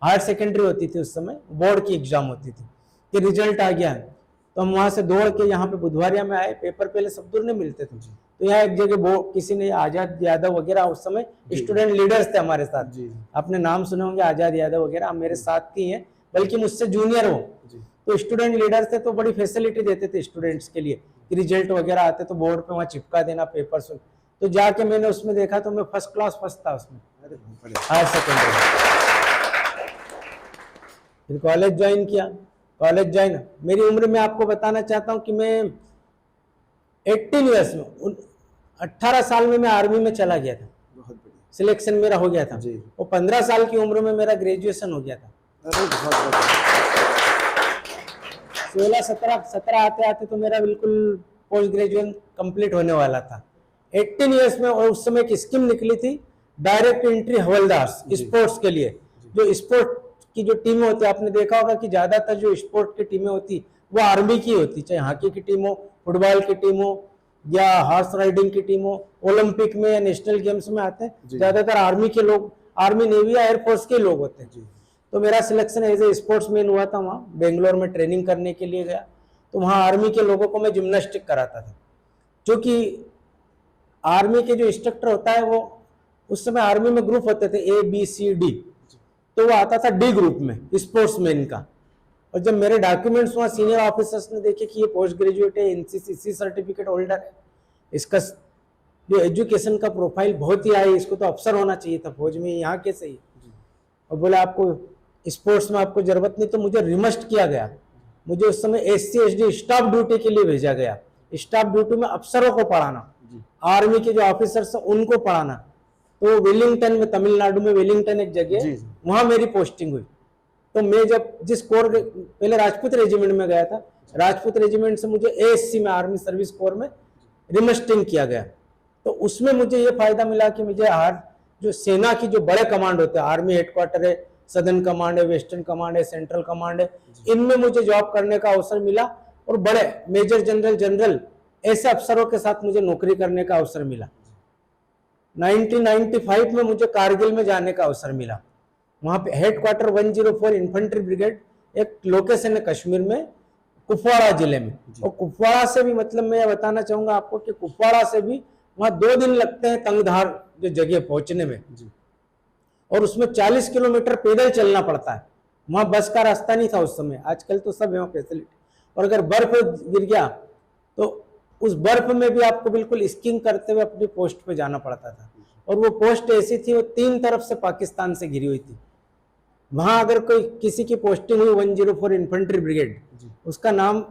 हायर सेकेंडरी होती थी, उस समय बोर्ड की एग्जाम होती थी, कि रिजल्ट आ गया। तो हम वहां से दौड़ के यहाँ पे बुधवारिया में आए। पेपर पहले सब दूर नहीं मिलते थे, तो यहाँ एक जगह वो किसी ने, आजाद यादव वगैरह उस समय स्टूडेंट लीडर्स थे हमारे साथ, आपने नाम सुने होंगे आजाद यादव वगैरह, मेरे साथ की हैं, बल्कि मुझसे जूनियर हो। तो स्टूडेंट लीडर्स थे, तो बड़ी फैसिलिटी देते थे स्टूडेंट्स के लिए, रिजल्ट वगैरह आते तो बोर्ड पे वहाँ चिपका देना पेपर सुन। तो जाके मैंने उसमें देखा तो मैं फर्स्ट क्लास फर्स्ट था उसमें, हायर सेकेंडरी। फिर कॉलेज ज्वाइन किया। कॉलेज ज्वाइन, मेरी उम्र में आपको बताना चाहता हूँ कि मैं 18 ईयर्स में, 18 साल में मैं आर्मी में चला गया था। बहुत बढ़िया, सिलेक्शन मेरा हो गया था। और 15 साल की उम्र में मेरा ग्रेजुएशन हो गया था। 16-17 आते आते तो मेरा बिल्कुल पोस्ट ग्रेजुएशन कंप्लीट होने वाला था 18 ईयर्स में। और उस समय एक स्कीम निकली थी, डायरेक्ट एंट्री हवलदार स्पोर्ट्स के लिए। जो स्पोर्ट की जो टीमें होती है, आपने देखा होगा कि ज्यादातर जो स्पोर्ट की टीमें होती वो आर्मी की होती, चाहे हॉकी की टीम हो, फुटबॉल की टीम हो या हॉर्स राइडिंग की टीम हो। ओलंपिक में या नेशनल गेम्स में आते हैं ज्यादातर आर्मी के लोग, आर्मी नेवी या एयरफोर्स के लोग होते हैं। तो मेरा सिलेक्शन एज ए स्पोर्ट्समैन हुआ था। वहाँ बेंगलोर में ट्रेनिंग करने के लिए गया, तो वहाँ आर्मी के लोगों को मैं जिम्नास्टिक कराता था। जो कि आर्मी के जो इंस्ट्रक्टर होता है वो, उस समय आर्मी में ग्रुप होते थे ABCD, तो वो आता था D ग्रुप में स्पोर्ट्समैन का। और जब मेरे डॉक्यूमेंट्स वहाँ सीनियर ऑफिसर्स ने देखे कि ये पोस्ट ग्रेजुएट है, NCC सर्टिफिकेट होल्डर है, इसका जो एजुकेशन का प्रोफाइल बहुत ही हाई, इसको तो अफसर होना चाहिए था फौज में, यहाँ कैसे ही। और बोला आपको स्पोर्ट्स में आपको जरूरत नहीं, तो मुझे रिमस्ट किया गया। मुझे उस समय SC SD स्टाफ ड्यूटी के लिए भेजा गया। स्टाफ ड्यूटी में अफसरों को पढ़ाना, आर्मी के जो ऑफिसर्स हैं उनको पढ़ाना। तो वेलिंगटन में, तमिलनाडु में वेलिंगटन एक जगह, वहां मेरी पोस्टिंग हुई। तो मैं जब जिस कोर, पहले राजपूत रेजिमेंट में गया था, राजपूत रेजिमेंट से मुझे ASC में, आर्मी सर्विस कोर में रिमस्टिंग किया गया। तो उसमें मुझे ये फायदा मिला कि मुझे जो सेना की जो बड़े कमांड होते हैं, आर्मी हेडक्वार्टर है, सदर्न कमांड है, वेस्टर्न कमांड है, सेंट्रल कमांड है, इनमें मुझे जॉब करने का अवसर मिला। और बड़े मेजर जनरल ऐसे अफसरों के साथ मुझे नौकरी करने का अवसर मिला। 1995 में मुझे कारगिल में जाने का अवसर मिला। वहां पे हेडक्वार्टर 104 इन्फेंट्री ब्रिगेड, एक लोकेशन है कश्मीर में, कुपवाड़ा जिले में। और कुपवाड़ा से भी, मतलब मैं बताना चाहूंगा आपको कि कुपवाड़ा से भी वहां 2 दिन लगते हैं तंगधार जो जगह पहुंचने में। और उसमें 40 किलोमीटर पैदल चलना पड़ता है। वहां बस का रास्ता नहीं था उस समय, आजकल तो सब है फैसिलिटी। और अगर बर्फ गिर गया तो उस बर्फ में भी आपको बिल्कुल स्कीइंग करते हुए अपनी पोस्ट पे जाना पड़ता था। और वो पोस्ट ऐसी थी, वो 3 तरफ से पाकिस्तान से घिरी हुई थी। वहां अगर कोई किसी की पोस्टिंग हुई 104 इन्फेंट्री ब्रिगेड, उसका नाम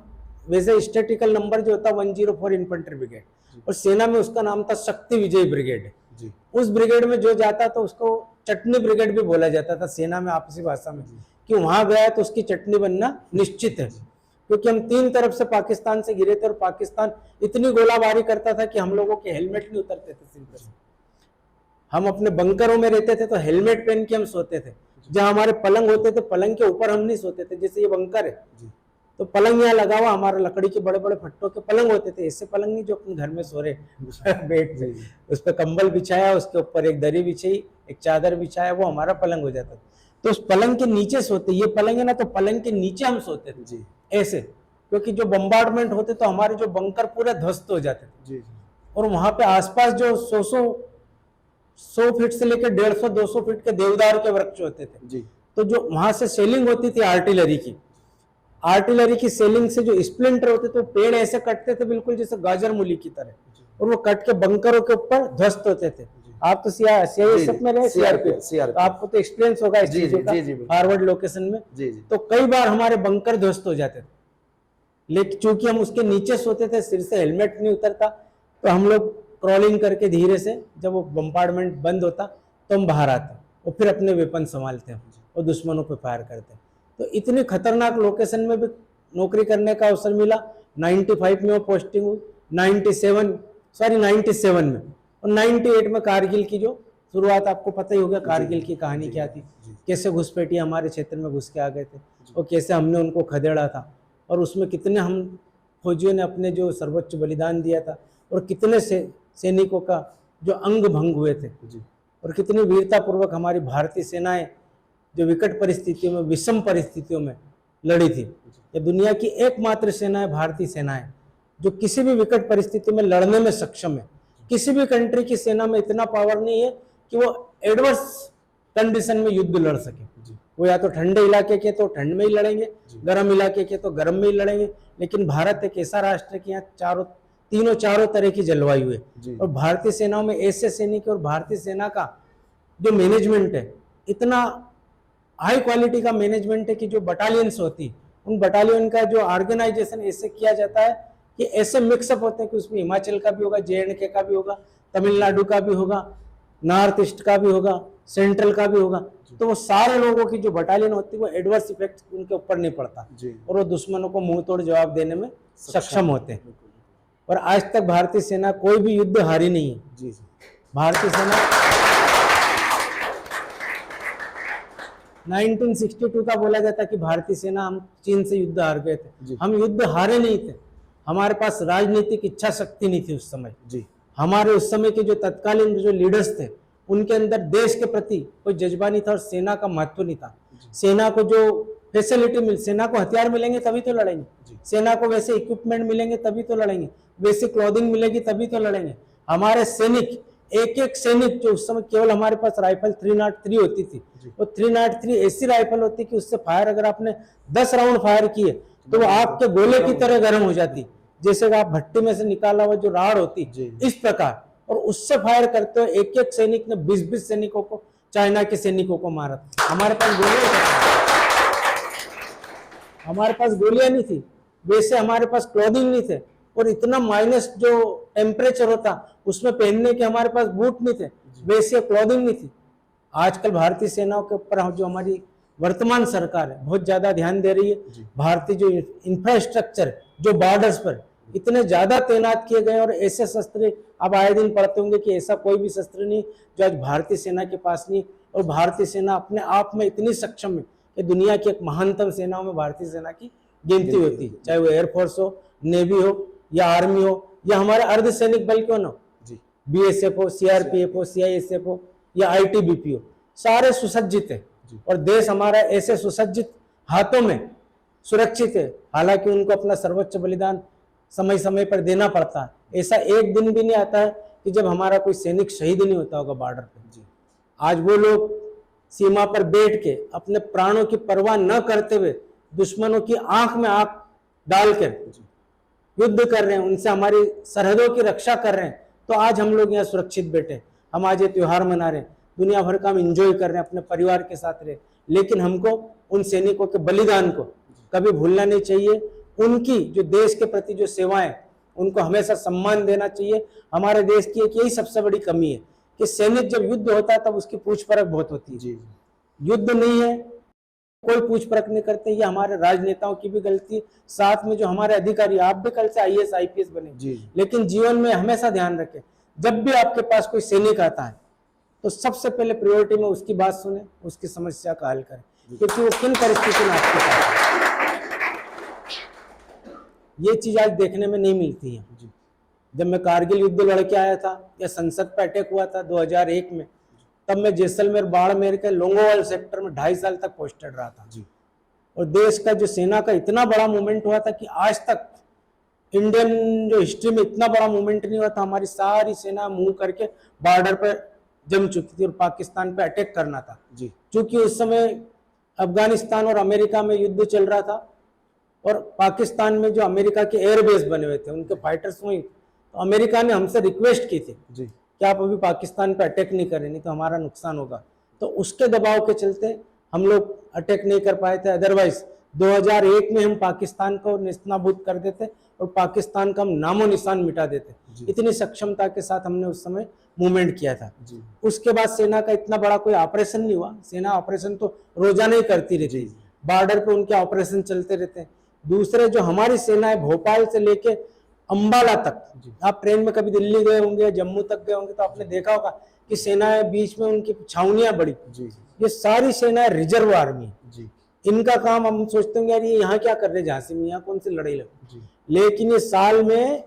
वैसे स्टैटिकल नंबर जो होता है 104 इन्फेंट्री ब्रिगेड, और सेना में उसका नाम था शक्ति विजय ब्रिगेड। उस ब्रिगेड में जो जाता तो उसको चटनी ब्रिगेड भी बोला जाता था सेना में, आपसी भाषा में, कि वहां गया तो उसकी चटनी बनना निश्चित है। क्योंकि हम 3 तरफ से पाकिस्तान से घिरे थे और पाकिस्तान इतनी गोलाबारी करता था कि हम लोगों के हेलमेट नहीं उतरते थे सिर से। हम अपने बंकरों में रहते थे तो हेलमेट पहन के हम सोते थे। जहां हमारे पलंग होते थे, पलंग के ऊपर हम नहीं सोते थे। जैसे ये बंकर है तो पलंग यहाँ लगा हुआ, हमारा लकड़ी के बड़े बड़े फट्टों के पलंग होते थे। ऐसे पलंग नहीं जो अपने घर में सो रहे बेड पे, उस पर कंबल बिछाया, उसके ऊपर एक दरी बिछाई, एक चादर बिछाया, वो हमारा पलंग हो जाता था। तो उस पलंग के नीचे सोते, ये पलंग है ना, तो पलंग के नीचे हम सोते थे ऐसे, क्योंकि जो बम्बार्डमेंट होते तो हमारे जो बंकर पूरे ध्वस्त हो जाते थे। और वहां पे आसपास जो 100 फीट से लेकर 150-200 फीट के देवदार के वृक्ष होते थे, तो जो वहां से सेलिंग होती थी आर्टिलरी की सेलिंग से जो स्प्लिंटर होते थे, पेड़ ऐसे कटते थे बिल्कुल जैसे गाजर मूली की तरह, और वो कट के बंकरों के ऊपर ध्वस्त होते थे। आप तो सीआईएसएफ में रहे, सीआरपीएफ, तो आपको तो एक्सपीरियंस होगा इस चीजों का, फॉरवर्ड लोकेशन में। तो कई बार हमारे बंकर ध्वस्त हो जाते थे, लेकिन चूंकि हम उसके नीचे सोते थे, सिर से हेलमेट नहीं उतरता, तो हम लोग क्रॉलिंग करके धीरे से, जब वो बम्पार्टमेंट बंद होता तो हम बाहर आते और फिर अपने वेपन संभालते हैं और दुश्मनों पे फायर करते हैं। तो इतनी खतरनाक लोकेशन में भी नौकरी करने का अवसर मिला। 95 में वो पोस्टिंग हुई, 97 में, और 98 में कारगिल की जो शुरुआत, आपको पता ही होगा कारगिल की कहानी क्या थी, कैसे घुसपैठिए हमारे क्षेत्र में घुस के आ गए थे और कैसे हमने उनको खदेड़ा था, और उसमें कितने हम फौजियों ने अपने जो सर्वोच्च बलिदान दिया था, और कितने सैनिकों का जो अंग भंग हुए थे, और कितनी वीरतापूर्वक हमारी भारतीय सेनाएं जो विकट परिस्थितियों में, विषम परिस्थितियों में लड़ी थी। ये दुनिया की एकमात्र सेना है भारतीय सेना है जो किसी भी विकट परिस्थिति में लड़ने में सक्षम है। किसी भी कंट्री की सेना में इतना पावर नहीं है कि वो एडवर्स कंडीशन में युद्ध लड़ सके। वो या तो ठंडे इलाके के तो ठंड में ही लड़ेंगे, गर्म इलाके के तो गर्म में ही लड़ेंगे, लेकिन भारत एक ऐसा राष्ट्र है कि यहाँ चारों तरह की जलवायु है। और भारतीय सेनाओं में ऐसे सैनिक और भारतीय सेना का जो मैनेजमेंट है, इतना हाई क्वालिटी का मैनेजमेंट है कि जो बटालियंस होती, उन बटालियन का जो ऑर्गेनाइजेशन ऐसे किया जाता है कि ऐसे मिक्सअप होते हैं कि उसमें हिमाचल का भी होगा, JNK का भी होगा, तमिलनाडु का भी होगा, नॉर्थ ईस्ट का भी होगा, सेंट्रल का भी होगा। तो वो सारे लोगों की जो बटालियन होती है वो एडवर्स इफेक्ट उनके ऊपर नहीं पड़ता और वो दुश्मनों को मुंह तोड़ जवाब देने में सक्षम होते हैं। और आज तक भारतीय सेना कोई भी युद्ध हारी नहीं है। भारतीय सेना 1962 का बोला जाता कि भारतीय सेना, हम चीन से युद्ध हार गए थे। हम युद्ध हारे नहीं थे, हमारे पास राजनीतिक इच्छा शक्ति नहीं थी उस समय। हमारे उस समय के जो तत्कालीन जो लीडर्स थे उनके अंदर देश के प्रति कोई जज्बा नहीं था और सेना का महत्व नहीं था। सेना को जो फैसिलिटी मिल, सेना को हथियार मिलेंगे तभी तो लड़ेंगे, सेना को वैसे इक्विपमेंट मिलेंगे तभी तो लड़ेंगे, वैसी क्लॉथिंग मिलेगी तभी तो लड़ेंगे। हमारे सैनिक, एक सेनिक, जो उस समय केवल हमारे पास राइफल 303 होती थी, वो 303 ऐसी राइफल होती कि उससे फायर अगर आपने 10 राउंड फायर किए तो वो आपके गोले की तरह गर्म हो जाती, जैसे आप भट्टी में से निकाला हुआ जो राड़ होती, इस प्रकार। और उससे फायर करते हुए एक सैनिक ने 20 सैनिकों को, चाइना के सैनिकों को मारा। हमारे पास गोलियां नहीं थी, वैसे हमारे पास क्लॉथिंग नहीं थे, और इतना माइनस जो टेम्परेचर होता उसमें पहनने के हमारे पास बूट नहीं थे, वैसे क्लॉथिंग नहीं थी। आजकल भारतीय सेनाओं के ऊपर जो हमारी वर्तमान सरकार है बहुत ज्यादा ध्यान दे रही है। भारतीय जो इंफ्रास्ट्रक्चर, जो बॉर्डर्स पर इतने ज्यादा तैनात किए गए, और ऐसे शस्त्र आप आए दिन पढ़ते होंगे कि ऐसा कोई भी शस्त्र नहीं जो आज भारतीय सेना के पास नहीं। और भारतीय सेना अपने आप में इतनी सक्षम है कि दुनिया की एक महानतम सेनाओं में भारतीय सेना की गिनती होती है, चाहे वो एयरफोर्स हो, नेवी हो, या आर्मी हो, या हमारे अर्धसैनिक बल क्यों ना हो, BSF हो, CRPF हो, CISF हो, या ITBP हो, सारे सुसज्जित है। और देश हमारा ऐसे सुसज्जित हाथों में सुरक्षित है। हालांकि उनको अपना सर्वोच्च बलिदान समय समय पर देना पड़ता है। ऐसा एक दिन भी नहीं आता है कि जब हमारा कोई सैनिक शहीद नहीं होता होगा बॉर्डर पे। आज वो लोग सीमा पर बैठ के अपने प्राणों की परवाह न करते हुए दुश्मनों की आंख में आंख डालकर युद्ध कर रहे हैं, उनसे हमारी सरहदों की रक्षा कर रहे हैं। तो आज हम लोग यहाँ सुरक्षित बैठे, हम आज ये त्योहार मना रहे हैं, दुनिया भर का हम इंजॉय कर रहे हैं, अपने परिवार के साथ रहे। लेकिन हमको उन सैनिकों के बलिदान को कभी भूलना नहीं चाहिए। उनकी जो देश के प्रति जो सेवाएं, उनको हमेशा सम्मान देना चाहिए। हमारे देश की एक यही सबसे बड़ी कमी है कि सैनिक जब युद्ध होता है तब उसकी पूछ परख बहुत होती है। युद्ध नहीं है, कोई पूछ परख नहीं करते। ये हमारे राजनेताओं की भी गलती, साथ में जो हमारे अधिकारी, आप भी कल से IAS IPS बने। लेकिन जीवन में हमेशा ध्यान रखें, जब भी आपके पास कोई सैनिक आता है तो सबसे पहले प्रायोरिटी में उसकी बात सुने, उसकी समस्या का हल करें, क्योंकि वो किन परिस्थितियों में आपके पास है। ये चीज आज देखने में नहीं मिलती है। जब मैं कारगिल युद्ध लड़के आया था या संसद पे अटैक हुआ था 2001 में, तब मैं जैसलमेर, बाड़मेर के लोंगोवाल सेक्टर में 2.5 साल तक पोस्टेड रहा था। और देश का जो सेना का इतना बड़ा मूवमेंट हुआ था कि आज तक इंडियन जो हिस्ट्री में इतना बड़ा मूवमेंट नहीं हुआ था। हमारी सारी सेना मूव करके बॉर्डर पर जम चुकी थी और पाकिस्तान पे अटैक करना था। क्योंकि उस समय अफगानिस्तान और अमेरिका में युद्ध चल रहा था और पाकिस्तान में जो अमेरिका के एयरबेस बने हुए थे उनके फाइटर्स वहीं, तो अमेरिका ने हमसे रिक्वेस्ट की थी जी कि आप अभी पाकिस्तान पे अटैक नहीं करें, नहीं तो हमारा नुकसान होगा। तो उसके दबाव के चलते हम लोग अटैक नहीं कर पाए थे। अदरवाइज 2001 में हम पाकिस्तान को नेस्तनाबूद कर देते और पाकिस्तान का हम नामो निशान मिटा देते। इतनी सक्षमता के साथ हमने उस समय मूवमेंट किया था। जी उसके बाद सेना का इतना बड़ा कोई ऑपरेशन नहीं हुआ। सेना ऑपरेशन तो रोजाना ही करती रहती, बॉर्डर पे उनके ऑपरेशन चलते रहते हैं। दूसरे जो हमारी सेना है, भोपाल से लेके अंबाला तक, आप ट्रेन में कभी दिल्ली गए होंगे या जम्मू तक गए होंगे तो आपने देखा होगा कि सेनाएं बीच में उनकी छावनियां बड़ी, ये सारी सेनाएं रिजर्व आर्मी। इनका काम हम सोचते हैं यार ये यहाँ क्या कर रहे हैं झांसी में, यहाँ कौन सी लड़ाई लग, लेकिन ये साल में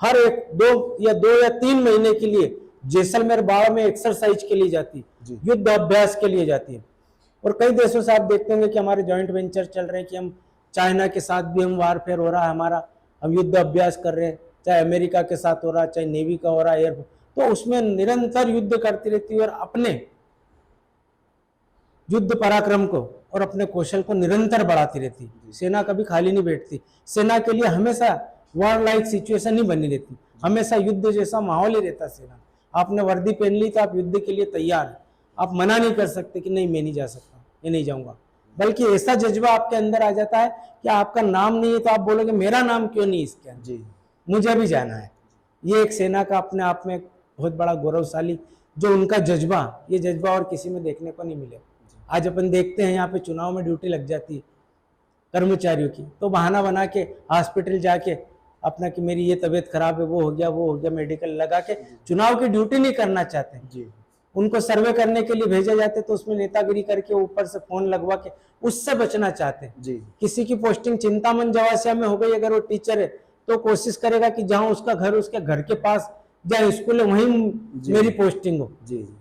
हर एक 2 या 3 महीने के लिए जैसलमेर बाढ़ में एक्सरसाइज के लिए जाती, युद्ध अभ्यास के लिए जाती है। और कई देशों से आप देखते होंगे कि हमारे जॉइंट वेंचर चल रहे हैं कि हम चाइना के साथ भी हम वारफेयर हो रहा है हमारा, हम युद्ध अभ्यास कर रहे हैं, चाहे अमेरिका के साथ हो रहा है, चाहे नेवी का हो रहा है, एयरफोर्स, तो उसमें निरंतर युद्ध करती रहती है और अपने युद्ध पराक्रम को और अपने कौशल को निरंतर बढ़ाती रहती। सेना कभी खाली नहीं बैठती। सेना के लिए हमेशा वॉर लाइक सिचुएशन नहीं बनी रहती, हमेशा युद्ध जैसा माहौल ही रहता। सेना आपने वर्दी पहन ली तो आप युद्ध के लिए तैयार है, आप मना नहीं कर सकते कि नहीं मैं नहीं जा सकता, ये नहीं जाऊंगा, बल्कि ऐसा जज्बा आपके अंदर आ जाता है कि आपका नाम नहीं है तो आप बोलोगे मेरा नाम क्यों नहीं इसके अंदर, मुझे भी जाना है। ये एक सेना का अपने आप में बहुत बड़ा गौरवशाली जो उनका जज्बा, ये जज्बा और किसी में देखने को नहीं मिले। आज अपन देखते हैं यहाँ पे चुनाव में ड्यूटी लग जाती है कर्मचारियों की, तो बहाना बना के हॉस्पिटल जाके अपना कि मेरी ये तबीयत खराब है, वो हो गया, मेडिकल लगा के चुनाव की ड्यूटी नहीं करना चाहते। उनको सर्वे करने के लिए भेजा जाते तो उसमें नेतागिरी करके ऊपर से फोन लगवा के उससे बचना चाहते हैं। किसी की पोस्टिंग चिंतामन जवासिया में हो गई, अगर वो टीचर है तो कोशिश करेगा कि जहां उसका घर उसके घर के पास जहाँ स्कूल है वहीं मेरी पोस्टिंग हो,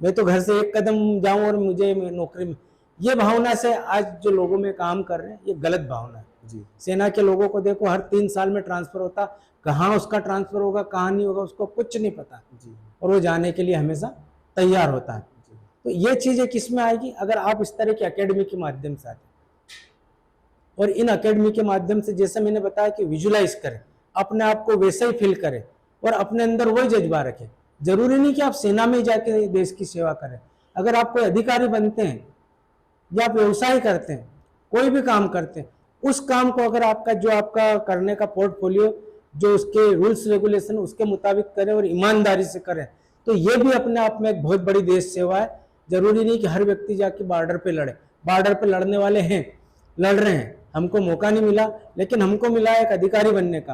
मैं तो घर से 1 कदम जाऊं और मुझे नौकरी में, ये भावना से आज जो लोगों में काम कर रहे हैं ये गलत भावना है। सेना के लोगों को देखो हर 3 साल में ट्रांसफर होता, कहाँ उसका ट्रांसफर होगा कहाँ नहीं होगा उसको कुछ नहीं पता, और वो जाने के लिए हमेशा तैयार होता है। तो ये चीजें किस में आएगी, अगर आप इस तरह की एकेडमी के माध्यम से आते, और इन एकेडमी के माध्यम से जैसे मैंने बताया कि विजुलाइज करें, अपने आप को वैसे ही फील करें और अपने अंदर वही जज्बा रखें। जरूरी नहीं कि आप सेना में जाके देश की सेवा करें, अगर आप कोई अधिकारी बनते हैं या आप व्यवसाय करते हैं, कोई भी काम करते हैं, उस काम को अगर आपका करने का पोर्टफोलियो जो उसके रूल्स रेगुलेशन उसके मुताबिक करें और ईमानदारी से करें, तो ये भी अपने आप में एक बहुत बड़ी देश सेवा है। जरूरी नहीं कि हर व्यक्ति जाके बॉर्डर पे लड़े, बॉर्डर पे लड़ने वाले हैं, लड़ रहे हैं, हमको मौका नहीं मिला, लेकिन हमको मिला एक अधिकारी बनने का,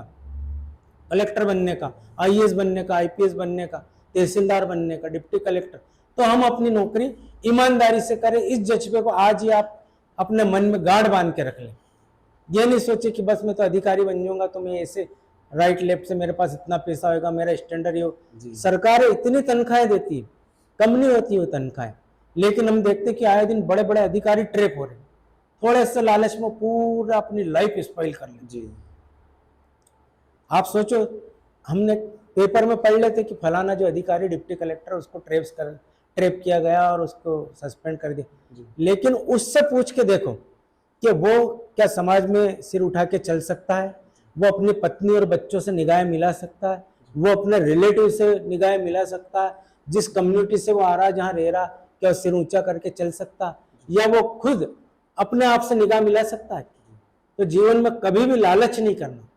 कलेक्टर बनने का, IAS बनने का, IPS बनने का, तहसीलदार बनने का, डिप्टी कलेक्टर, तो हम अपनी नौकरी ईमानदारी से करें। इस जज्बे को आज ही आप अपने मन में गाढ़ बांध के रख लें। ये नहीं सोचे कि बस मैं तो अधिकारी बन जाऊंगा तो मैं ऐसे राइट लेफ्ट से मेरे पास इतना पैसा होगा, मेरा स्टैंडर्ड ही हो। सरकार इतनी तनख्वाहें देती है, कम नहीं होती वो तनख्वाहें, लेकिन हम देखते कि आए दिन बड़े बड़े अधिकारी ट्रैप हो रहे हैं, थोड़े से लालच में पूरा अपनी लाइफ स्पॉइल कर ले। आप सोचो, हमने पेपर में पढ़ लेते कि फलाना जो अधिकारी डिप्टी कलेक्टर उसको ट्रैप किया गया और उसको सस्पेंड कर दिया, लेकिन उससे पूछ के देखो कि वो क्या समाज में सिर उठा के चल सकता है, वो अपनी पत्नी और बच्चों से निगाहें मिला सकता है, वो अपने रिलेटिव से निगाहें मिला सकता है, जिस कम्युनिटी से वो आ रहा जहाँ रह रहा क्या सिर ऊंचा करके चल सकता, या वो खुद अपने आप से निगाह मिला सकता है। तो जीवन में कभी भी लालच नहीं करना,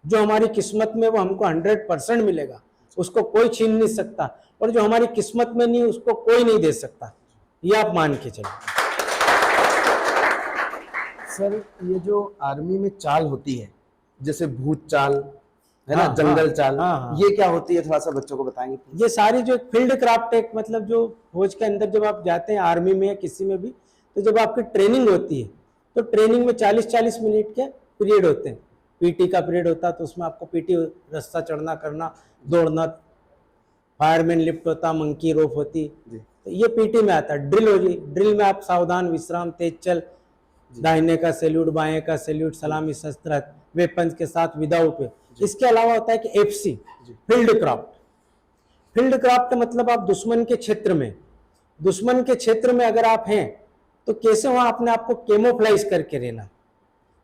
जो हमारी किस्मत में वो हमको 100% मिलेगा, उसको कोई छीन नहीं सकता, और जो हमारी किस्मत में नहीं उसको कोई नहीं दे सकता, ये आप मान के चलिए। सर, ये जो आर्मी में चाल होती है, जैसे भूत चाल है ना, जंगल चाल, ये क्या होती है, थोड़ा सा बच्चों को बताएंगे? ये सारी जो फील्ड क्राफ्ट एक मतलब जो फौज के अंदर जब आप जाते हैं आर्मी में या किसी में भी, तो जब आपकी ट्रेनिंग होती है तो ट्रेनिंग में 40-40 मिनट के पीरियड होते हैं। पीटी का पीरियड होता है तो उसमें आपको पीटी रास्ता चढ़ना करना, दौड़ना, फायरमैन लिफ्ट होता, मंकी रोप होती, तो ये पीटी में आता है। ड्रिल होगी, ड्रिल में आप सावधान, विश्राम, तेज चल, दाहिने का सैल्यूट, बाएं का सैल्यूट, सलामी, शस्त्र, वेपन्स के साथ विदाउट। इसके अलावा होता है कि FC field craft. Field craft मतलब आप दुश्मन के क्षेत्र में अगर आप हैं तो कैसे वहां अपने आप को कैमोफ्लाइज करके रहना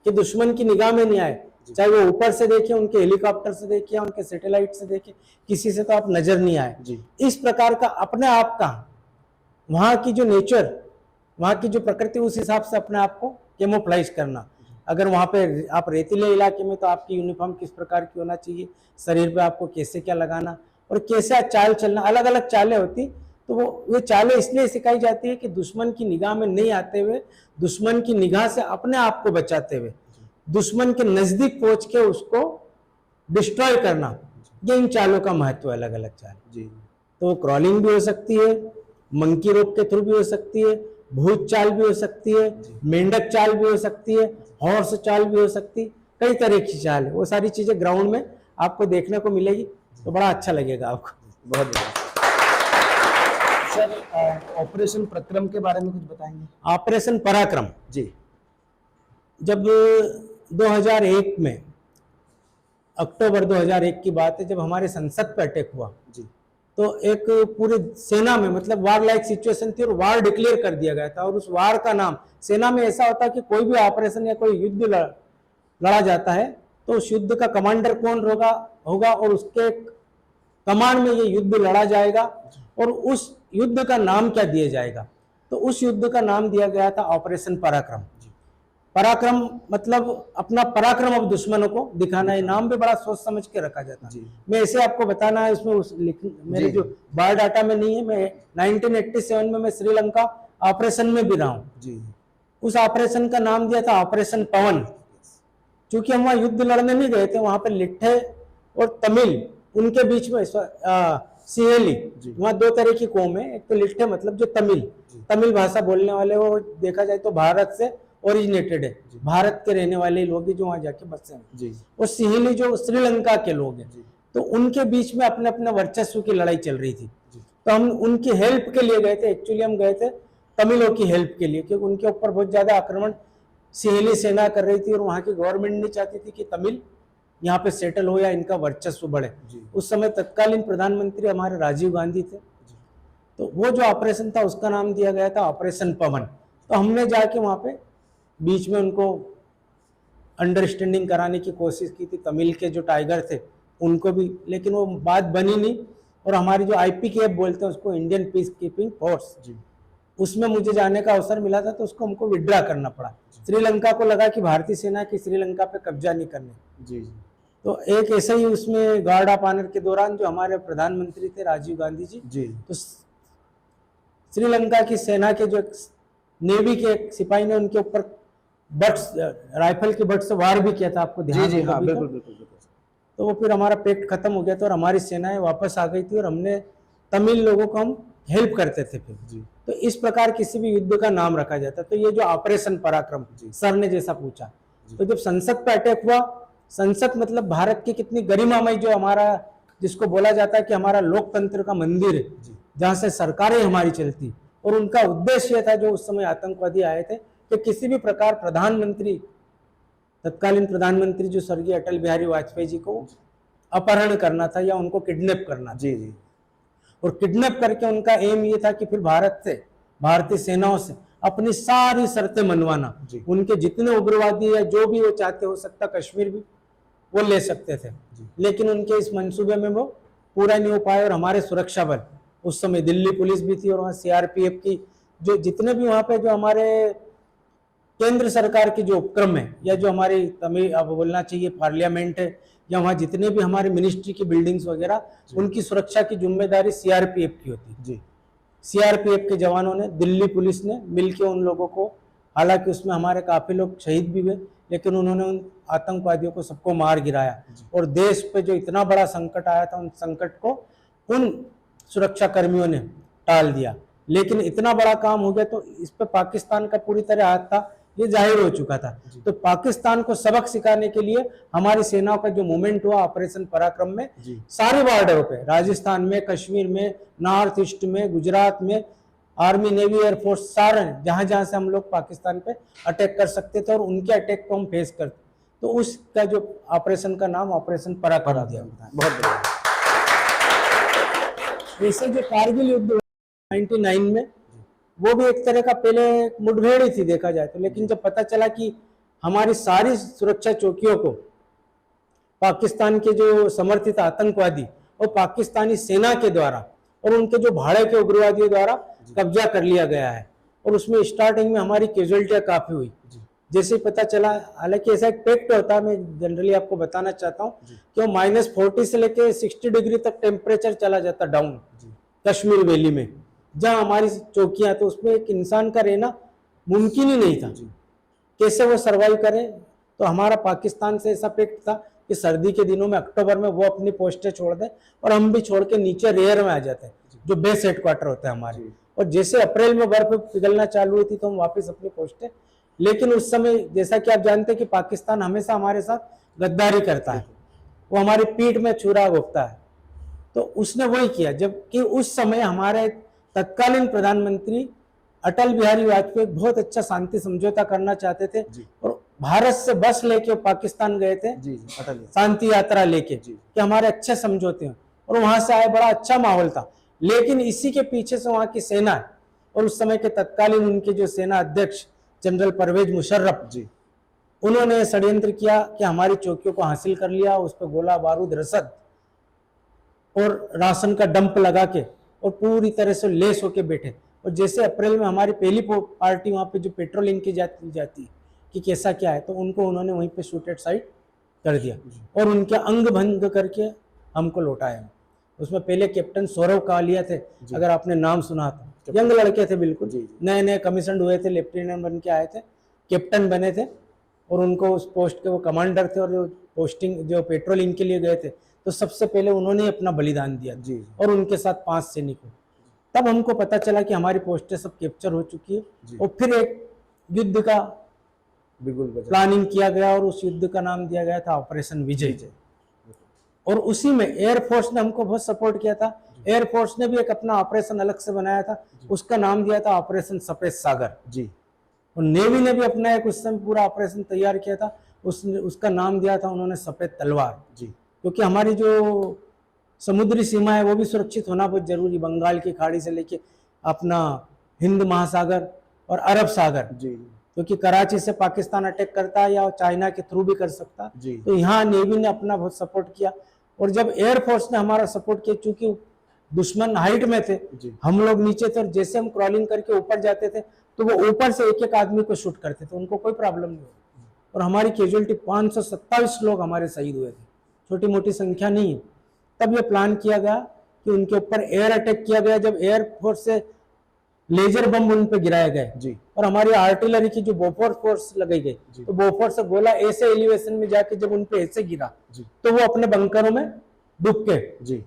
कि दुश्मन की निगाह में नहीं आए, चाहे वो ऊपर से देखे, उनके हेलीकॉप्टर से देखे या उनके सैटेलाइट से देखे, किसी से तो आप नजर नहीं आए। इस प्रकार का अपने आप का वहां की जो नेचर, वहां की जो प्रकृति, उस हिसाब से अपने आप को कैमोफ्लाइज करना। अगर वहां पे आप रेतीले इलाके में तो आपकी यूनिफॉर्म किस प्रकार की होना चाहिए, शरीर पे आपको कैसे क्या लगाना और कैसे चाल चलना, अलग अलग चालें होती। तो वो चालें इसलिए सिखाई जाती है कि दुश्मन की निगाह में नहीं आते हुए, दुश्मन की निगाह से अपने आप को बचाते हुए, दुश्मन के नजदीक पहुंच के उसको डिस्ट्रॉय करना, ये इन चालों का महत्व है, अलग अलग चाल। तो क्रॉलिंग भी हो सकती है, मंकी रोप के थ्रू भी हो सकती है, भूत चाल भी हो सकती है, मेंढक चाल भी हो सकती है, हॉर्स चाल भी हो सकती है, कई तरह की चाल है। वो सारी चीजें ग्राउंड में आपको देखने को मिलेगी, तो बड़ा अच्छा लगेगा आपको। बहुत बढ़िया सर। ऑपरेशन पराक्रम के बारे में कुछ बताएंगे? ऑपरेशन पराक्रम जी, जब 2001 में, अक्टूबर 2001 की बात है, जब हमारे संसद पर अटैक हुआ जी, तो एक पूरी सेना में मतलब वार लाइक सिचुएशन थी और वार डिक्लेयर कर दिया गया था। और उस वार का नाम, सेना में ऐसा होता है कि कोई भी ऑपरेशन या कोई युद्ध लड़ा जाता है तो उस युद्ध का कमांडर कौन होगा और उसके कमांड में ये युद्ध लड़ा जाएगा और उस युद्ध का नाम क्या दिया जाएगा। तो उस युद्ध का नाम दिया गया था ऑपरेशन पराक्रम। पराक्रम मतलब अपना पराक्रम अब दुश्मनों को दिखाना। है नाम भी बड़ा सोच समझ के रखा जाता है। मैं ऐसे आपको बताना है, इसमें मेरे जो बायोडाटा में नहीं है, मैं 1987 में मैं श्रीलंका ऑपरेशन में भी रहा हूँ। उस ऑपरेशन का नाम दिया था ऑपरेशन पवन। क्योंकि हम वहां युद्ध लड़ने नहीं गए थे, वहां पर लिट्ठे और तमिल, उनके बीच में सिहेली, वहां दो तरह की कौम है। एक तो लिट्ठे मतलब जो तमिल भाषा बोलने वाले, वो देखा जाए तो भारत से ओरिजिनेटेड है, भारत के रहने वाले लोग जो वहां जाके बसे हैं। और सिहेली जो श्रीलंका के लोग हैं, तो उनके बीच में अपने अपने वर्चस्व की लड़ाई चल रही थी। तो हम उनकी हेल्प के लिए गए थे। एक्चुअली हम गए थे तमिलों की हेल्प के लिए, क्योंकि उनके ऊपर बहुत ज्यादा आक्रमण सिहेली सेना कर रही थी और वहां की गवर्नमेंट नहीं चाहती थी कि तमिल यहाँ पे सेटल हो या इनका वर्चस्व बढ़े। उस समय तत्कालीन प्रधानमंत्री हमारे राजीव गांधी थे। तो वो जो ऑपरेशन था उसका नाम दिया गया था ऑपरेशन पवन। तो हमने जाके वहां पे बीच में उनको अंडरस्टैंडिंग कराने की कोशिश की थी, तमिल के जो टाइगर थे उनको भी, लेकिन वो बात बनी नहीं। और हमारी जो IPKF बोलते हैं उसको, इंडियन पीस कीपिंग फोर्स, उसमें मुझे जाने का अवसर मिला था, तो उसको हमको विड्रा करना पड़ा। श्रीलंका को लगा कि भारतीय सेना की श्रीलंका पे कब्जा नहीं करने। तो एक ऐसे ही उसमें गार्ड ऑफ ऑनर के दौरान जो हमारे प्रधानमंत्री थे राजीव गांधी जी, तो श्रीलंका की सेना के जो नेवी के एक सिपाही ने उनके ऊपर बट्स, राइफल के बट से वार भी किया था, आपको ध्यान है? हाँ, बिल्कुल। तो वो फिर हमारा पेक्ट खत्म हो गया था और हमारी सेनाएं वापस आ गई थी और हमने तमिल लोगों को हम हेल्प करते थे फिर। तो इस प्रकार किसी भी युद्ध का नाम रखा जाता है। तो ये जो ऑपरेशन पराक्रम सर ने जैसा पूछा, तो जब संसद पर अटैक हुआ, संसद मतलब भारत की कितनी गरिमामय, जो हमारा जिसको बोला जाता है कि हमारा लोकतंत्र का मंदिर है, जहाँ से सरकारें हमारी चलती। और उनका उद्देश्य था, जो उस समय आतंकवादी आए थे, कि किसी भी प्रकार प्रधानमंत्री, तत्कालीन प्रधानमंत्री जो स्वर्गीय अटल बिहारी वाजपेयी जी को अपहरण करना था या उनको किडनैप करना था। और किडनैप करके उनका एम ये था कि फिर भारत से, भारतीय सेनाओं से अपनी सारी शर्तें मनवाना। उनके जितने उग्रवादी या जो भी वो चाहते, हो सकता कश्मीर भी वो ले सकते थे, लेकिन उनके इस मंसूबे में वो पूरा नहीं हो पाए। और हमारे सुरक्षा बल, उस समय दिल्ली पुलिस भी थी और वहाँ CRPF की जो जितने भी वहाँ पे जो हमारे केंद्र सरकार के जो उपक्रम है, या जो हमारी तमिल अब बोलना चाहिए पार्लियामेंट है, या वहाँ जितने भी हमारे मिनिस्ट्री की बिल्डिंग्स वगैरह, उनकी सुरक्षा की जिम्मेदारी CRPF की होती है। CRPF के जवानों ने, दिल्ली पुलिस ने मिलकर उन लोगों को, हालांकि उसमें हमारे काफी लोग शहीद भी हुए, लेकिन उन्होंने उन आतंकवादियों को सबको मार गिराया। और देश पे जो इतना बड़ा संकट आया था, उन संकट को उन सुरक्षा कर्मियों ने टाल दिया। लेकिन इतना बड़ा काम हो गया तो इस पे पाकिस्तान का पूरी तरह हाथ था, ये जाहिर हो चुका था। तो पाकिस्तान को सबक सिखाने के लिए हमारी सेनाओं का जो मूवमेंट हुआ ऑपरेशन पराक्रम में, सारे बॉर्डरों पे, राजस्थान में, कश्मीर में, नॉर्थ ईस्ट में, गुजरात में, आर्मी, नेवी, एयरफोर्स, सारे जहां जहां से हम लोग पाकिस्तान पे अटैक कर सकते थे और उनके अटैक को हम फेस करते, तो उसका जो ऑपरेशन का नाम ऑपरेशन पराक्रम दिया। बहुत बढ़िया। वैसे जो कारगिल युद्ध 99 में, वो भी एक तरह का पहले मुठभेड़ ही थी देखा जाए तो, लेकिन जब पता चला कि हमारी सारी सुरक्षा चौकियों को पाकिस्तान के जो समर्थित आतंकवादी और पाकिस्तानी सेना के द्वारा और उनके जो भाड़े के उग्रवादियों द्वारा कब्जा कर लिया गया है, और उसमें स्टार्टिंग में हमारी कैजुअलिटियां काफी हुई। जैसे ही पता चला, हालांकि ऐसा एक फैक्ट होता है, मैं जनरली आपको बताना चाहता हूँ कि -40 से लेके 60 डिग्री तक टेम्परेचर चला जाता डाउन कश्मीर वैली में, जहाँ हमारी चौकियां, तो उसमें एक इंसान का रहना मुमकिन ही नहीं था। कैसे वो सर्वाइव करे? तो हमारा पाकिस्तान से ऐसा पैक्ट था कि सर्दी के दिनों में अक्टूबर में वो अपनी पोस्टें छोड़ दे और हम भी छोड़ के नीचे रेयर में आ जाते हैं, जो बेस हेडक्वार्टर होते हैं हमारे। और जैसे अप्रैल में बर्फ पिघलना चालू हुई थी तो हम वापस अपनी पोस्टें, लेकिन उस समय जैसा कि आप जानते हैं कि पाकिस्तान हमेशा हमारे साथ गद्दारी करता है, वो हमारी पीठ में छुरा घोंपता है। तो उसने वही किया, जबकि उस समय हमारे तत्कालीन प्रधानमंत्री अटल बिहारी वाजपेयी बहुत अच्छा शांति समझौता करना चाहते थे और भारत से बस लेके पाकिस्तान गए थे शांति यात्रा लेके कि हमारे अच्छे समझौते हैं, और वहां से आए, बड़ा अच्छा माहौल था। लेकिन इसी के पीछे से वहां की सेना और उस समय के तत्कालीन उनके जो सेना अध्यक्ष जनरल परवेज मुशर्रफ उन्होंने षड्यंत्र किया कि हमारी चौकियों को हासिल कर लिया, उस पर गोला बारूद रसद और राशन का डंप लगा के और पूरी तरह से लेस होके बैठे। और जैसे अप्रैल में हमारी पहली पार्टी वहां पे जो पेट्रोलिंग की जाती कि कैसा क्या है, तो उनको उन्होंने वहीं पे शूट एट साइट कर दिया और उनके अंग भंग करके हमको लौटाया। उसमें पहले कैप्टन सौरव कालिया थे, अगर आपने नाम सुना तो, यंग लड़के थे बिल्कुल, नए नए कमीशन हुए थे, लेफ्टिनेंट बन के आए थे, कैप्टन बने थे, और उनको उस पोस्ट के वो कमांडर थे, और जो पोस्टिंग जो पेट्रोलिंग के लिए गए थे तो सबसे पहले उन्होंने अपना बलिदान दिया और उनके साथ 5 सैनिकों। तब हमको पता चला कि हमारी पोस्टें सब कैप्चर हो चुकी है, और फिर एक युद्ध का प्लानिंग किया गया और उस युद्ध का नाम दिया गया था ऑपरेशन विजय। और उसी में एयरफोर्स ने हमको बहुत सपोर्ट किया था। एयरफोर्स ने भी एक अपना ऑपरेशन अलग से बनाया था, उसका नाम दिया था ऑपरेशन सफेद सागर जी। और नेवी ने भी अपना एक उस समय पूरा ऑपरेशन तैयार किया था, उसका नाम दिया था उन्होंने सफेद तलवार जी। क्योंकि हमारी जो समुद्री सीमा है वो भी सुरक्षित होना बहुत जरूरी, बंगाल की खाड़ी से लेके अपना हिंद महासागर और अरब सागर जी, क्योंकि कराची से पाकिस्तान अटैक करता है या चाइना के थ्रू भी कर सकता जी। तो यहाँ नेवी ने अपना बहुत सपोर्ट किया, और जब एयरफोर्स ने हमारा सपोर्ट किया, चूंकि दुश्मन हाइट में थे, हम लोग नीचे थे, और जैसे हम क्रॉलिंग करके ऊपर जाते थे तो वो ऊपर से एक एक आदमी को शूट करते थे, उनको कोई प्रॉब्लम नहीं हुई। और हमारी कैजुअलिटी 527 लोग हमारे शहीद हुए थे, छोटी मोटी संख्या नहीं है। तब ये प्लान किया गया कि उनके ऊपर एयर अटैक किया गया, जब एयरफोर्स से लेजर बम उन पे गिराए गए जी। और हमारी आर्टिलरी की जो बोफोर्स फोर्स लगाई गई, तो बोफोर्स से गोला ऐसे एलिवेशन में जाके जब उन पे ऐसे गिरा तो वो अपने बंकरों में डूब के जी।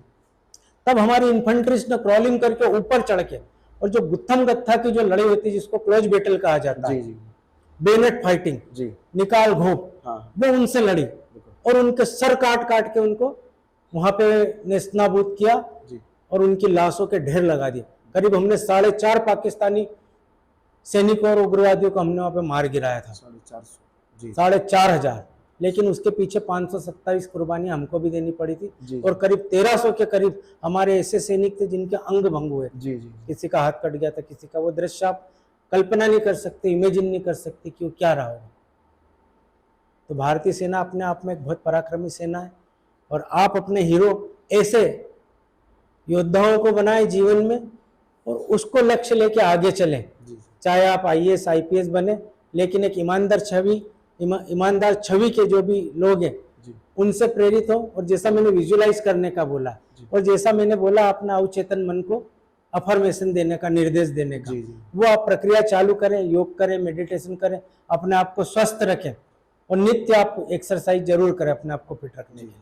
तब हमारी इन्फेंट्रीज ने क्रॉलिंग करके ऊपर चढ़ के, और जो गुत्थम गत्था की जो लड़ाई होती है जिसको क्लोज बैटल कहा जाता है, बेनेट फाइटिंग जी, निकाल घोंप, वो उनसे लड़ी और उनके सर काट काट के उनको वहां पे नेस्तनाबूद किया और उनकी लाशों के ढेर लगा दिए। करीब हमने 4.5 पाकिस्तानी सैनिकों और उग्रवादियों को हमने वहां पे मार गिराया था, 4,500। लेकिन उसके पीछे 527 कुर्बानियां हमको भी देनी पड़ी थी, और करीब 1300 के करीब हमारे ऐसे सैनिक थे जिनके अंग भंग हुए जी। किसी का हाथ कट गया था, किसी का, वो दृश्य आप कल्पना नहीं कर सकते, इमेजिन नहीं कर सकते कि वो क्या रहा होगा। तो भारतीय सेना अपने आप में एक बहुत पराक्रमी सेना है, और आप अपने हीरो ऐसे योद्धाओं को बनाए जीवन में और उसको लक्ष्य लेके आगे चलें। चाहे आप IAS IPS बने, लेकिन एक ईमानदार छवि के जो भी लोग हैं उनसे प्रेरित हो, और जैसा मैंने विजुअलाइज करने का बोला, और जैसा मैंने बोला अपना अवचेतन मन को अफर्मेशन देने का, निर्देश देने का, वो आप प्रक्रिया चालू करें, योग करें, मेडिटेशन करें, अपने आप को स्वस्थ रखें, और नित्य आप एक्सरसाइज जरूर करें अपने आप को फिट रखने के लिए।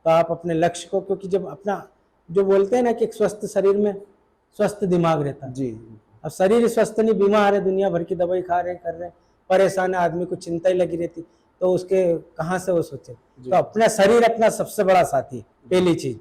तो आप अपने लक्ष्य को, क्योंकि जब अपना जो बोलते हैं ना कि एक स्वस्थ शरीर में स्वस्थ दिमाग रहता है जी। अब शरीर स्वस्थ नहीं, बीमार है, दुनिया भर की दवाई खा रहे, कर रहे, परेशान है, आदमी को चिंता ही लगी रहती, तो उसके कहाँ से वो सोचे। तो अपना शरीर अपना सबसे बड़ा साथी, पहली चीज।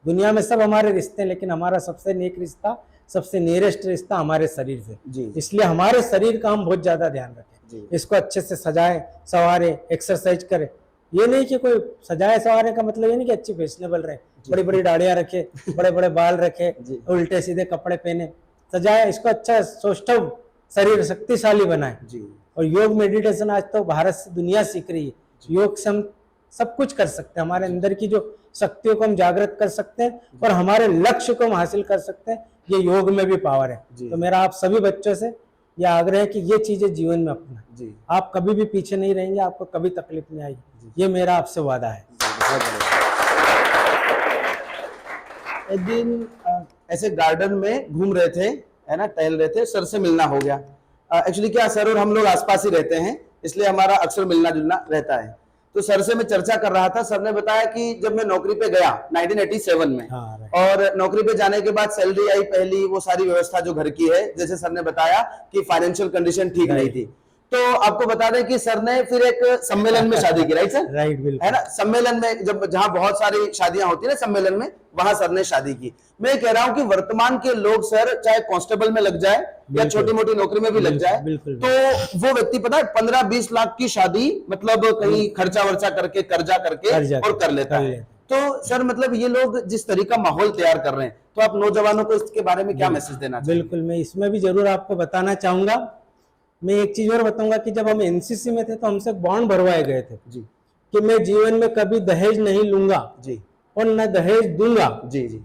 दुनिया में सब हमारे रिश्ते हैं, लेकिन हमारा सबसे नेक रिश्ता, सबसे नियरेस्ट रिश्ता हमारे शरीर से। इसलिए हमारे शरीर का हम बहुत ज्यादा ध्यान रखें, इसको अच्छे से सजाएं, संवारें, एक्सरसाइज करें। ये नहीं कि कोई सजाए संवारने का मतलब ये नहीं कि अच्छी फैशनेबल रहे, बड़ी बड़ी दाढ़ियां रखे, बड़े बड़े बाल रखे, उल्टे सीधे कपड़े पहने, सजाए, इसको अच्छा सौष्ठव शरीर शक्तिशाली बनाए। जी और योग मेडिटेशन आज तो भारत से दुनिया सीख रही है। योग से हम सब कुछ कर सकते हैं, हमारे अंदर की जो शक्तियों को हम जागृत कर सकते हैं और हमारे लक्ष्य को हम हासिल कर सकते हैं। ये योग में भी पावर है। जी। तो मेरा आप सभी बच्चों से यह आग्रह है कि ये चीजें जीवन में अपना, जी आप कभी भी पीछे नहीं रहेंगे, आपको कभी तकलीफ नहीं आएगी। ये मेरा आपसे वादा है। बहुत बढ़िया। एक दिन ऐसे गार्डन में घूम रहे थे, है ना, टहल रहे थे, सर से मिलना हो गया। एक्चुअली क्या, सर और हम लोग आसपास ही रहते हैं, इसलिए हमारा अक्सर मिलना जुलना रहता है। तो सर से मैं चर्चा कर रहा था, सर ने बताया कि जब मैं नौकरी पे गया 1987 में, हाँ, और नौकरी पे जाने के बाद सैलरी आई पहली, वो सारी व्यवस्था जो घर की है, जैसे सर ने बताया कि फाइनेंशियल कंडीशन ठीक नहीं थी। तो आपको बता दें कि सर ने फिर एक सम्मेलन में शादी की, राइट सर? राइट, बिल्कुल, है ना, सम्मेलन में, जब जहां बहुत सारी शादियां होती है ना सम्मेलन में, वहां सर ने शादी की। मैं कह रहा हूं कि वर्तमान के लोग सर, चाहे कांस्टेबल में लग जाए या छोटी मोटी नौकरी में भी लग जाए, तो वो व्यक्ति पता है 15-20 लाख की शादी मतलब कहीं खर्चा वर्चा करके, कर्जा करके और कर लेता है। तो सर मतलब ये लोग जिस तरीका माहौल तैयार कर रहे हैं, तो आप नौजवानों को इसके बारे में क्या मैसेज देना चाहिए? बिल्कुल, मैं इसमें भी जरूर आपको बताना चाहूंगा। मैं एक चीज और बताऊंगा कि जब हम एनसीसी में थे तो हमसे बॉन्ड भरवाए गए थे जी कि मैं जीवन में कभी दहेज नहीं लूंगा जी और न दहेज दूंगा। जी जी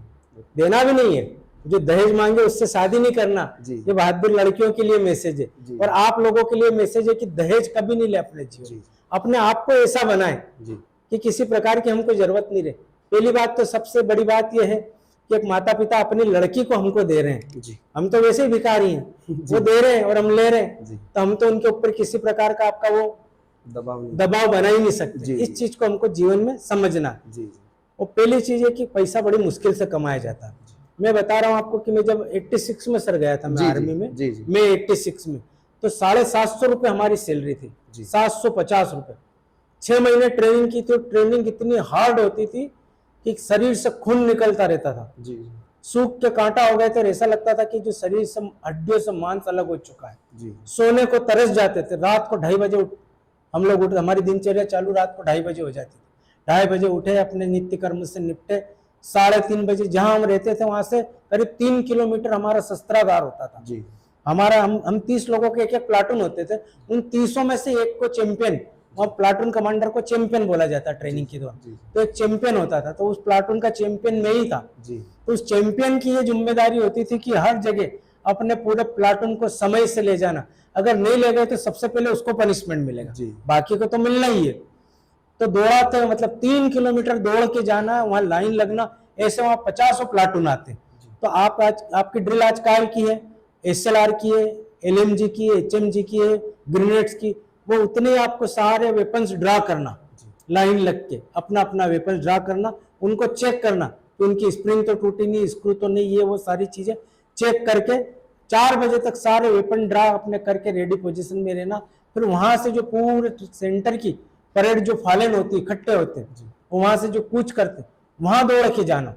देना भी नहीं है, जो दहेज मांगे उससे शादी नहीं करना। जी। ये बहादुर लड़कियों के लिए मैसेज है जी। और आप लोगों के लिए मैसेज है कि दहेज कभी नहीं ले अपने जीवन जी। में। अपने आप को ऐसा बनाए जी कि किसी प्रकार की हमको जरूरत नहीं रहे। पहली बात तो सबसे बड़ी बात यह है कि एक माता पिता अपनी लड़की को हमको दे रहे हैं। जी हम तो वैसे ही भिखारी हैं, वो दे रहे हैं और हम ले रहे हैं, जी। तो हम तो उनके ऊपर किसी प्रकार का आपका वो दबाव बना ही नहीं सकते। जी। इस चीज को हमको जीवन में समझना है। जी और पहली चीज है कि पैसा बड़ी मुश्किल से कमाया जाता है। मैं बता रहा हूं आपको कि मैं जब 86 में सर गया था, मैं आर्मी में, मैं 86 में, तो 750 रुपए हमारी सैलरी थी, 750 रुपए। 6 महीने ट्रेनिंग की थी। ट्रेनिंग इतनी हार्ड होती थी कि शरीर से खून निकलता रहता था, जी सूख के कांटा हो गए थे और ऐसा लगता था कि जो शरीर से, हड्डियों से मांस अलग हो चुका है। जी सोने को तरस जाते थे। रात को 2:30 बजे हम लोग उठे, हमारी दिनचर्या चालू रात को 2:30 बजे हो जाती थी। 2:30 बजे उठे, अपने नित्य कर्म से निपटे, 3:30 बजे जहां हम रहते थे वहां से करीब 3 किलोमीटर हमारा शस्त्रागार होता था। जी हमारा हम 30 लोगों के एक प्लाटून होते थे। उन 30 में से एक को चैंपियन, और प्लाटून कमांडर को चैंपियन बोला जाता है ट्रेनिंग के दौरान। तो एक चैंपियन होता था, तो उस प्लाटून का चैंपियन मैं ही था। तो उस चैंपियन की ये जिम्मेदारी होती थी कि हर जगह अपने पूरे प्लाटून को समय से ले जाना। अगर नहीं ले गए तो सबसे पहले उसको पनिशमेंट मिलेगा, बाकी को तो मिलना ही है। तो दौड़ाते, मतलब 3 किलोमीटर दौड़ के जाना, वहां लाइन लगना, ऐसे वहां 50 प्लाटून आते। तो आप आज आपकी ड्रिल आज कार की है, SLR की है, LMG की है, HMG की है, ग्रेनेड्स की, वो उतने आपको सारे वेपन्स ड्रा करना, लाइन लग के अपना अपना वेपन्स ड्रा करना, उनको चेक करना कि उनकी स्प्रिंग तो टूटी नहीं, स्क्रू तो नहीं, ये वो सारी चीजें चेक करके 4 बजे तक सारे वेपन ड्रा अपने करके रेडी पोजीशन में रहना। फिर वहां से जो पूरे सेंटर की परेड जो फालन होती है, इकट्ठे होते हैं, वहां से जो कूच करते वहां दौड़ के जाना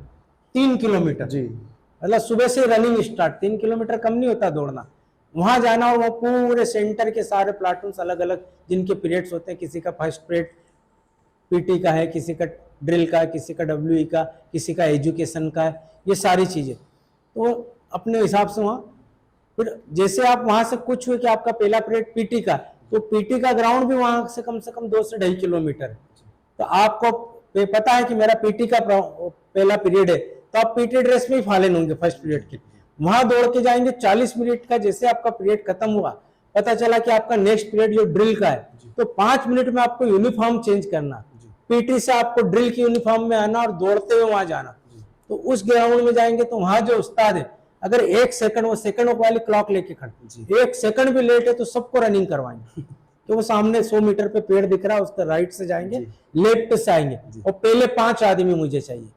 3 किलोमीटर। मतलब सुबह से रनिंग स्टार्ट, 3 किलोमीटर कम नहीं होता दौड़ना, वहां जाना। और वो पूरे सेंटर के सारे प्लाटून अलग अलग जिनके पीरियड्स होते हैं, किसी का फर्स्ट पीरियड PT का है, किसी का ड्रिल का, किसी का WE का, किसी का एजुकेशन का है, ये सारी चीजें। तो अपने हिसाब से वहाँ फिर जैसे आप वहां से कुछ हुए कि आपका पहला पीरियड PT का, तो PT का ग्राउंड भी वहां से कम 2 से 2.5 किलोमीटर है। तो आपको पता है कि मेरा PT का पहला पीरियड है, तो आप PT ड्रेस में ही फालन होंगे फर्स्ट पीरियड के। वहां दौड़ के जाएंगे 40 मिनट का। जैसे आपका पीरियड खत्म हुआ, पता चला कि आपका नेक्स्ट पीरियड जो ड्रिल का है, तो 5 मिनट में आपको यूनिफॉर्म चेंज करना, PT से आपको ड्रिल की यूनिफॉर्म में आना और दौड़ते हुए वहां जाना। तो उस ग्राउंड में जाएंगे तो वहां जो उस्ताद है, अगर 1 सेकंड, वो सेकंड वाली क्लॉक लेके खड़े, 1 सेकंड भी लेट है तो सबको रनिंग करवाएंगे। तो वो सामने 100 मीटर पे पेड़ दिख रहा है, उसका राइट से जाएंगे, लेफ्ट से आएंगे, और पहले 5 आदमी मुझे चाहिए।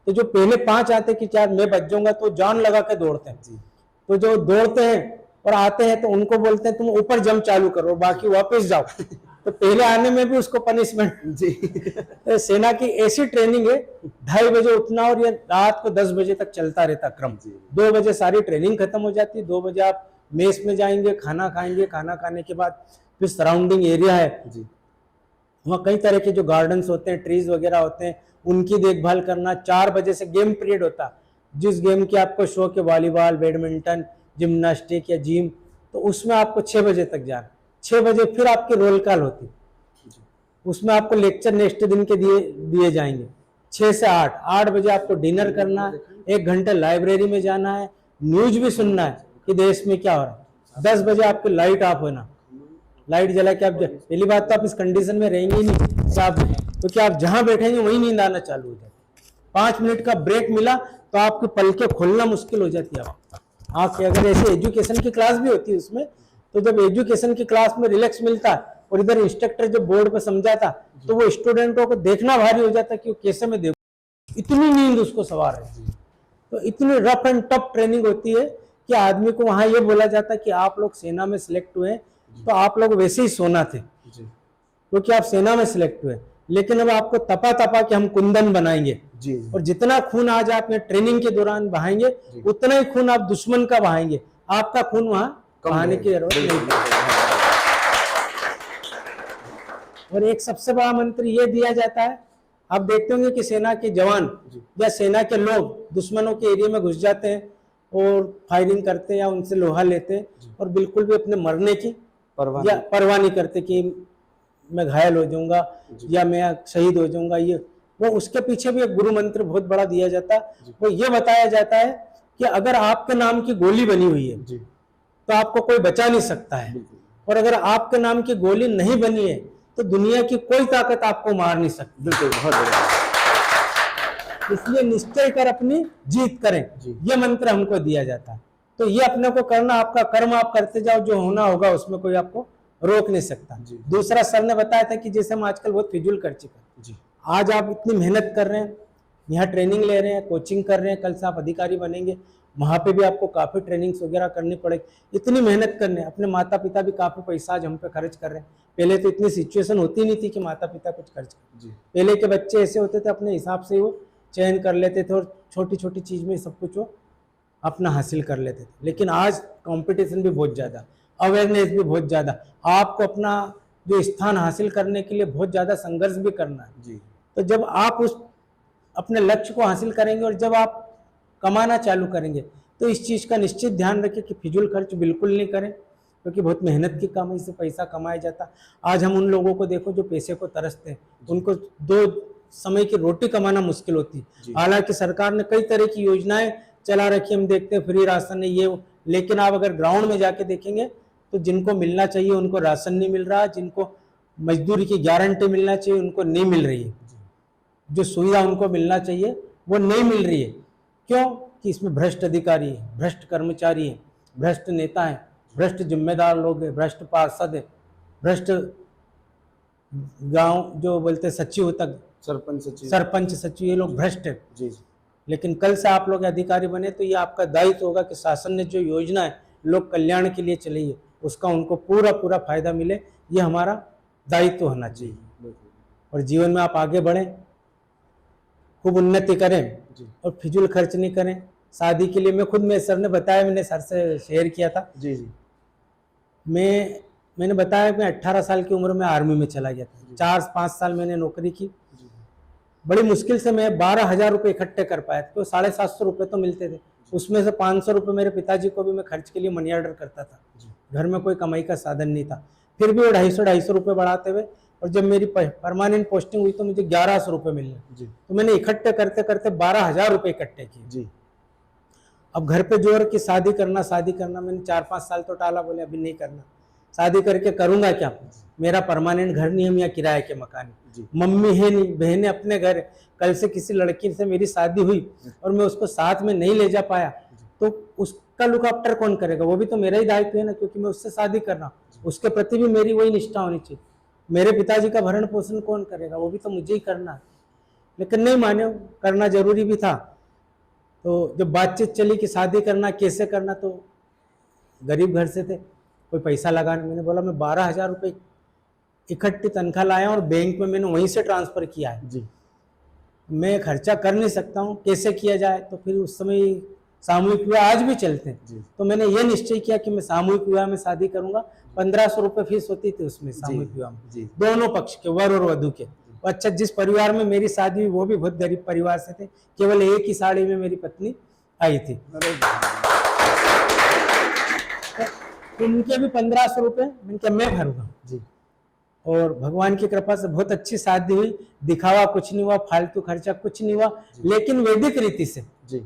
तो जो पहले 5 आते कि यार मैं बच जाऊंगा, तो जान लगा के दौड़ते हैं। तो जो दौड़ते हैं और आते हैं तो उनको बोलते हैं तुम ऊपर जंप चालू करो, बाकी वापस जाओ। तो पहले आने में भी उसको पनिशमेंट। तो सेना की ऐसी ट्रेनिंग है, 2:30 बजे उठना और ये रात को 10 बजे तक चलता रहता क्रम। 2 बजे सारी ट्रेनिंग खत्म हो जाती है। 2 बजे आप मेस में जाएंगे, खाना खाएंगे, खाना खाने के बाद फिर सराउंडिंग एरिया है, वहाँ कई तरह के जो गार्डन्स होते हैं, ट्रीज वगैरह होते हैं, उनकी देखभाल करना। 4 बजे से गेम पीरियड होता, जिस गेम की आपको शौक है, वॉलीबॉल, बैडमिंटन, जिम्नास्टिक या जिम, तो उसमें आपको 6 बजे तक जाना। 6 बजे फिर आपकी रोल कॉल होती, उसमें आपको लेक्चर नेक्स्ट दिन के दिए जाएंगे। 6 से 8 बजे आपको डिनर करना है, 1 घंटे लाइब्रेरी में जाना है, न्यूज भी सुनना है कि देश में क्या हो रहा है। 10 बजे आपकी लाइट ऑफ होना, लाइट जला के आप पहली बात तो आप इस कंडीशन में रहेंगे ही नहीं आप, क्योंकि आप जहां बैठेंगे वहीं नींद आना चालू हो जाती। 5 मिनट का ब्रेक मिला तो आपकी पलकें खोलना मुश्किल हो जाती है आंखें। अगर ऐसे एजुकेशन की क्लास भी होती है उसमें, तो जब एजुकेशन की क्लास में रिलैक्स मिलता है और इधर इंस्ट्रक्टर जब बोर्ड पर समझाता तो वो स्टूडेंटों को देखना भारी हो जाता कि वो कैसे में देखो, इतनी नींद उसको सवार है। तो इतनी रफ एंड टफ ट्रेनिंग होती है कि आदमी को वहां ये बोला जाता है कि आप लोग सेना में सिलेक्ट हुए तो आप लोग वैसे ही सोना थे क्योंकि आप सेना में सिलेक्ट हुए, लेकिन अब आपको तपा तपा के हम कुंदन बनाएंगे जी। और जितना खून आज आप यहाँ ट्रेनिंग के दौरान बहाएंगे उतना ही खून आप दुश्मन का बहाएंगे, आपका खून वहां बहाने की जरूरत नहीं। और एक सबसे बड़ा मंत्र ये दिया जाता है, आप देखते होंगे कि सेना के जवान या सेना के लोग दुश्मनों के एरिया में घुस जाते हैं और फायरिंग करते हैं या उनसे लोहा लेते हैं और बिल्कुल भी अपने मरने की परवाह नहीं करते कि मैं घायल हो जाऊंगा या मैं शहीद हो जाऊंगा। ये वो उसके पीछे भी एक गुरु मंत्र बहुत बड़ा दिया जाता है। वो ये बताया जाता है कि अगर आपके नाम की गोली बनी हुई है तो आपको कोई बचा नहीं सकता है, और अगर आपके नाम की गोली नहीं बनी है तो दुनिया की कोई ताकत आपको मार नहीं सकती। बिल्कुल, बहुत बढ़िया। इसलिए निश्चय कर अपनी जीत करें, ये मंत्र हमको दिया जाता है। तो ये अपने को करना, आपका कर्म आप करते जाओ, जो होना होगा उसमें कोई आपको रोक नहीं सकता। दूसरा सर ने बताया था कि जैसे हम आजकल बहुत फिजूल खर्ची करते हैं, आज आप इतनी मेहनत कर रहे हैं, यहाँ ट्रेनिंग ले रहे हैं, कोचिंग कर रहे हैं, कल से आप अधिकारी बनेंगे, वहां पे भी आपको काफी ट्रेनिंग्स वगैरह करनी पड़ेगी। इतनी मेहनत करने, अपने माता पिता भी काफी पैसा आज हम पे खर्च कर रहे हैं। पहले तो इतनी सिचुएशन होती नहीं थी कि माता पिता कुछ खर्च करें। पहले के बच्चे ऐसे होते थे अपने हिसाब से वो चयन कर लेते थे और छोटी छोटी चीज में सब कुछ वो अपना हासिल कर लेते थे। लेकिन आज कंपटीशन भी बहुत ज़्यादा, अवेयरनेस भी बहुत ज़्यादा, आपको अपना जो स्थान हासिल करने के लिए बहुत ज़्यादा संघर्ष भी करना है। तो जब आप उस अपने लक्ष्य को हासिल करेंगे और जब आप कमाना चालू करेंगे तो इस चीज़ का निश्चित ध्यान रखें कि फिजूल खर्च बिल्कुल नहीं करें, क्योंकि बहुत मेहनत की कमाई से पैसा कमाया जाता। आज हम उन लोगों को देखो जो पैसे को तरसते हैं, उनको 2 समय की रोटी कमाना मुश्किल होती। हालांकि सरकार ने कई तरह की योजनाएं चला रखी, हम देखते हैं फ्री राशन है ये, लेकिन आप अगर ग्राउंड में जाके देखेंगे तो जिनको मिलना चाहिए उनको राशन नहीं मिल रहा, जिनको मजदूरी की गारंटी मिलना चाहिए उनको नहीं मिल रही है, जो सुविधा उनको मिलना चाहिए वो नहीं मिल रही है। क्यों? कि इसमें भ्रष्ट अधिकारी है, भ्रष्ट कर्मचारी है, भ्रष्ट नेता है, भ्रष्ट जिम्मेदार लोग हैं, भ्रष्ट पार्षद है, भ्रष्ट गांव जो बोलते सचिव तक, सरपंच सचिव, ये लोग भ्रष्ट है। लेकिन कल से आप लोग अधिकारी बने तो ये आपका दायित्व होगा कि शासन ने जो योजना है लोक कल्याण के लिए चली है उसका उनको पूरा पूरा फायदा मिले, ये हमारा दायित्व होना चाहिए। और जीवन में आप आगे बढ़ें, खूब उन्नति करें और फिजूल खर्च नहीं करें। शादी के लिए मैं खुद, मेरे सर ने बताया, मैंने सर से शेयर किया था, मैंने बताया कि 18 साल की उम्र में आर्मी में चला गया था। 4-5 साल मैंने नौकरी की, बड़ी मुश्किल से मैं 12,000 रुपये इकट्ठे कर पाया था। तो 750 रुपये तो मिलते थे, उसमें से 500 रुपये मेरे पिताजी को भी मैं खर्च के लिए मनी ऑर्डर करता था। घर में कोई कमाई का साधन नहीं था, फिर भी वो 250 रुपये बढ़ाते हुए, और जब मेरी परमानेंट पोस्टिंग हुई तो मुझे 1100 रुपये मिले। तो मैंने इकट्ठे करते करते 12,000 रुपये इकट्ठे किए। अब घर पे जोर की शादी करना, मैंने 4-5 साल तो टाला, बोले अभी नहीं करना, शादी करके करूंगा क्या, मेरा परमानेंट घर नहीं है, या किराए के मकान, मम्मी है नहीं, बहनें अपने घर, कल से किसी लड़की से मेरी शादी हुई और मैं उसको साथ में नहीं ले जा पाया तो उसका लुक आफ्टर कौन करेगा? वो भी तो मेरा ही दायित्व है ना, क्योंकि मैं उससे शादी कर रहा हूँ, उसके प्रति भी मेरी वही निष्ठा होनी चाहिए। मेरे पिताजी का भरण पोषण कौन करेगा? वो भी तो मुझे ही करना है। लेकिन नहीं माने, करना जरूरी भी था। तो जब बातचीत चली कि शादी करना कैसे करना, तो गरीब घर से थे, कोई पैसा लगाने, मैंने बोला मैं 12,000 रुपये इकट्ठी तनख्वाह लाया और बैंक में मैंने वहीं से ट्रांसफर किया है, मैं खर्चा कर नहीं सकता हूँ, कैसे किया जाए? तो फिर उस समय सामूहिक विवाह आज भी चलते हैं, तो मैंने ये निश्चय किया कि मैं सामूहिक विवाह में शादी करूंगा। 1500 रुपये फीस होती थी उसमें सामूहिक विवाह में, दोनों पक्ष के, वर और वधु के। अच्छा, जिस परिवार में मेरी शादी हुई वो भी बहुत गरीब परिवार से थे, केवल एक ही साड़ी में मेरी पत्नी आई थी। तो उनके भी 1500 रुपये मैंने कहा मैं भरूंगा जी और भगवान की कृपा से बहुत अच्छी शादी हुई। दिखावा कुछ नहीं हुआ, फालतू खर्चा कुछ नहीं हुआ, लेकिन वैदिक रीति से जी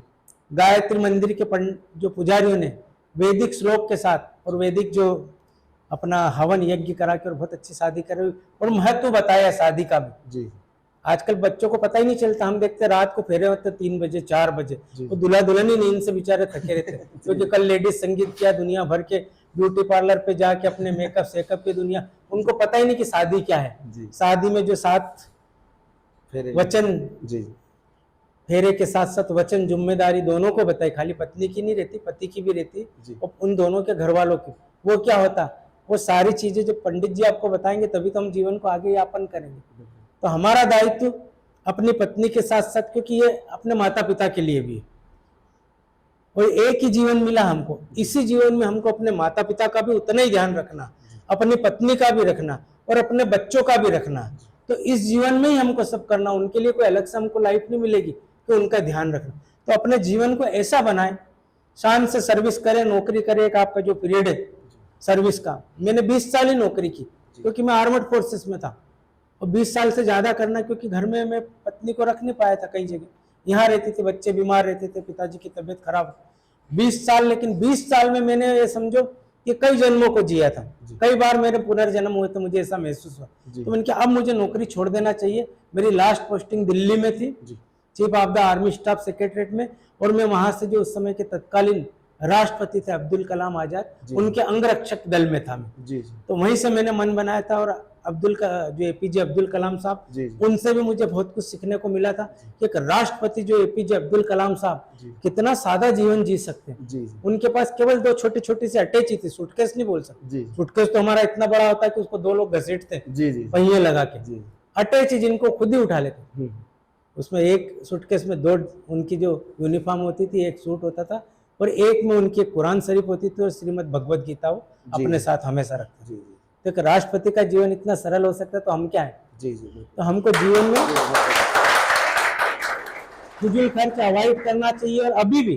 गायत्री मंदिर के जो पुजारियों ने वैदिक श्लोक के साथ और वैदिक जो अपना हवन यज्ञ करा के और बहुत अच्छी शादी करी और महत्व बताया शादी का भी। जी आजकल बच्चों को पता ही नहीं चलता, हम देखते रात को फेरे होते 3 बजे 4 बजे, तो दूल्हा दुल्हन ही नींद से बेचारे थके रहते क्योंकि कल लेडीज संगीत किया, दुनिया भर के ब्यूटी पार्लर पे जाके अपने मेकअप सेकअप की दुनिया, उनको पता ही नहीं कि शादी क्या है। शादी में जो 7 वचन, जी फेरे के साथ साथ वचन जिम्मेदारी दोनों को बताई, खाली पत्नी की नहीं रहती, पति की भी रहती और उन दोनों के घर वालों की। वो क्या होता, वो सारी चीजें जो पंडित जी आपको बताएंगे तभी तो हम जीवन को आगे यापन करेंगे। तो हमारा दायित्व अपनी पत्नी के साथ साथ, क्योंकि ये अपने माता पिता के लिए भी है और एक ही जीवन मिला हमको, इसी जीवन में हमको अपने माता पिता का भी उतना ही ध्यान रखना, अपनी पत्नी का भी रखना और अपने बच्चों का भी रखना। तो इस जीवन में ही हमको सब करना, उनके लिए कोई अलग से हमको लाइफ नहीं मिलेगी, तो उनका ध्यान रखना। तो अपने जीवन को ऐसा बनाए, शान से सर्विस करे, नौकरी करे। एक आपका जो पीरियड है सर्विस का, मैंने 20 साल ही नौकरी की क्योंकि मैं आर्मड फोर्सेस में था और 20 साल से ज्यादा करना क्योंकि घर में मैं पत्नी को रख नहीं पाया था, कई जगह यहाँ रहती थी, बच्चे बीमार रहते थे, पिताजी की तबीयत खराब। 20 साल, लेकिन 20 साल में मैंने ये समझो कि कई जन्मों को जिया था, कई बार मेरे पुनर्जन्म हुए, तो मुझे ऐसा महसूस हुआ। तो मैंने कहा अब मुझे नौकरी छोड़ देना चाहिए। मेरी लास्ट पोस्टिंग दिल्ली में थी, chief of the army staff secretariat में, और मैं वहां से जो उस समय के तत्कालीन राष्ट्रपति थे अब्दुल कलाम आजाद, उनके अंगरक्षक दल में था मैं। तो वहीं से मैंने मन बनाया था और जो एपीजे अब्दुल कलाम साहब, उनसे भी मुझे बहुत कुछ सीखने को मिला था कि एक राष्ट्रपति जो एपीजे अब्दुल कलाम साहब कितना सादा जीवन जी सकते हैं। उनके पास केवल 2 छोटी छोटी सी अटैची थी, सूटकेस नहीं बोल सकते, सूटकेस तो हमारा इतना बड़ा होता है कि उसको 2 लोग घसीटते पहिए लगा के, अटैची जिनको खुद ही उठा लेते। उसमें एक सूटकेस में 2 उनकी जो यूनिफॉर्म होती थी, एक सूट होता था और एक में उनकी कुरान शरीफ होती थी और श्रीमद् भगवद गीता वो अपने साथ हमेशा रखते थे। तो एक राष्ट्रपति का जीवन इतना सरल हो सकता है, तो हम क्या है। तो हमको जीवन में फिजूल खर्च अवॉइड करना चाहिए और अभी भी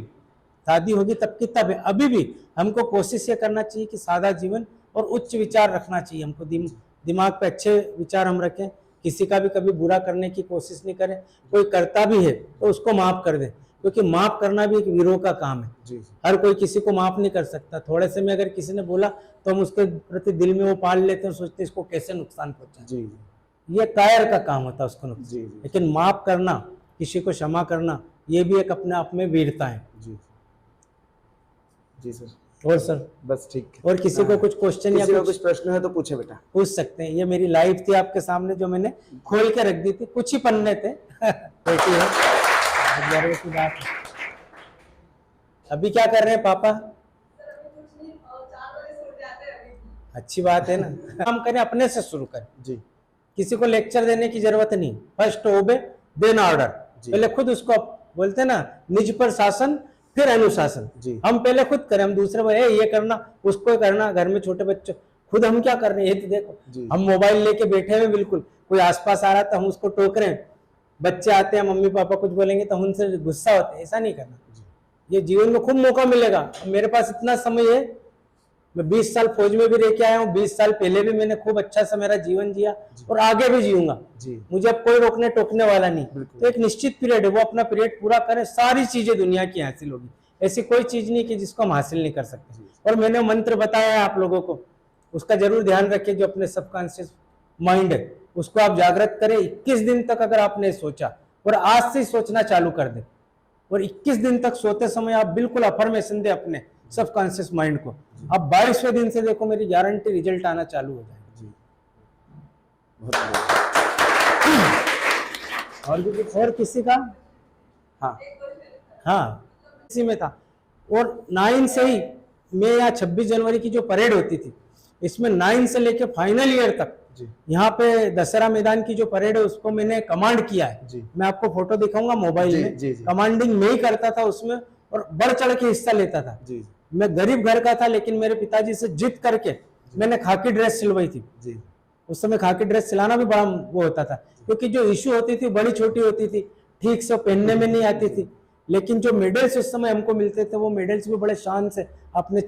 शादी होगी तब की तब है, अभी भी हमको कोशिश ये करना चाहिए कि सादा जीवन और उच्च विचार रखना चाहिए। हमको दिमाग पे अच्छे विचार हम रखें, किसी का भी कभी बुरा करने की कोशिश नहीं करें, कोई करता भी है तो उसको माफ कर दे, क्योंकि माफ करना भी एक वीरों का काम है। हर कोई किसी को माफ नहीं कर सकता। थोड़े से में अगर किसी ने बोला तो हम उसके प्रति दिल में वो पाल लेते हैं, सोचते इसको कैसे नुकसान पहुंचा। ये कायर का काम होता है उसको नुकसान, लेकिन माफ करना, किसी को क्षमा करना, ये भी एक अपने आप में वीरता है। जी सर। और सर बस ठीक। और किसी को कुछ क्वेश्चन या कुछ प्रश्न है तो पूछे बेटा, पूछ सकते हैं। ये मेरी लाइफ थी आपके सामने जो मैंने खोल के रख दी थी, कुछ ही पन्ने थे। बेटी है, गर्व की बात है। अभी क्या कर रहे हैं पापा? अच्छी बात है ना, काम करें, अपने से शुरू करें जी। किसी को लेक्चर देने की जरूरत नहीं। फर्स्ट ओबे देन ऑर्डर, पहले खुद उसको बोलते ना, निज पर शासन फिर अनुशासन। हम पहले खुद करें, हम दूसरे को ये करना उसको करना। घर में छोटे बच्चे, खुद हम क्या कर रहे हैं ये तो देखो। हम मोबाइल लेके बैठे हुए, बिल्कुल कोई आसपास आ रहा था हम उसको टोक रहे हैं। बच्चे आते हैं, मम्मी पापा कुछ बोलेंगे तो उनसे गुस्सा होता है, ऐसा नहीं करना। ये जीवन में खूब मौका मिलेगा। मेरे पास इतना समय है, मैं 20 साल फौज में भी रह के आया हूँ, 20 साल पहले भी मैंने खूब अच्छा सा मेरा जीवन जिया और आगे भी जीऊंगा। मुझे अब कोई रोकने टोकने वाला नहीं। तो एक निश्चित पीरियड है, वो अपना पीरियड पूरा करें, सारी चीजें दुनिया की हासिल होगी। ऐसी कोई चीज नहीं कि जिसको हम हासिल नहीं कर सकते। और मैंने मंत्र बताया है आप लोगों को, उसका जरूर ध्यान रखें। जो अपने सबकॉन्शियस माइंड है उसको आप जागृत करें। 21 दिन तक अगर आपने सोचा और आज से सोचना चालू कर दे और 21 दिन तक सोते समय आप बिल्कुल अफर्मेशन दे अपने सबकॉन्शियस माइंड को, अब 22वें दिन से देखो मेरी गारंटी रिजल्ट आना चालू हो जाएगा। और भी कुछ और किसी का? हाँ इसी में था। और 9 से ही मैं यहाँ 26 जनवरी की जो परेड होती थी, इसमें 9 से लेके फाइनल ईयर तक यहाँ पे दशहरा मैदान की जो परेड है उसको मैंने कमांड किया है। मैं आपको फोटो दिखाऊंगा मोबाइल में। कमांडिंग मैं ही करता था उसमें और बढ़ चढ़ के हिस्सा लेता था। मैं गरीब घर का था, लेकिन मेरे पिताजी से जिद करके मैंने खाकी ड्रेस सिलवाई थी। उस समय खाकी ड्रेस सिलाना भी बड़ा वो होता था, क्योंकि जो इश्यू होती थी बड़ी छोटी होती थी, ठीक से पहनने में नहीं आती थी। लेकिन जो मेडल्स उस समय हमको मिलते थे वो मेडल्स भी बड़े शान से अपने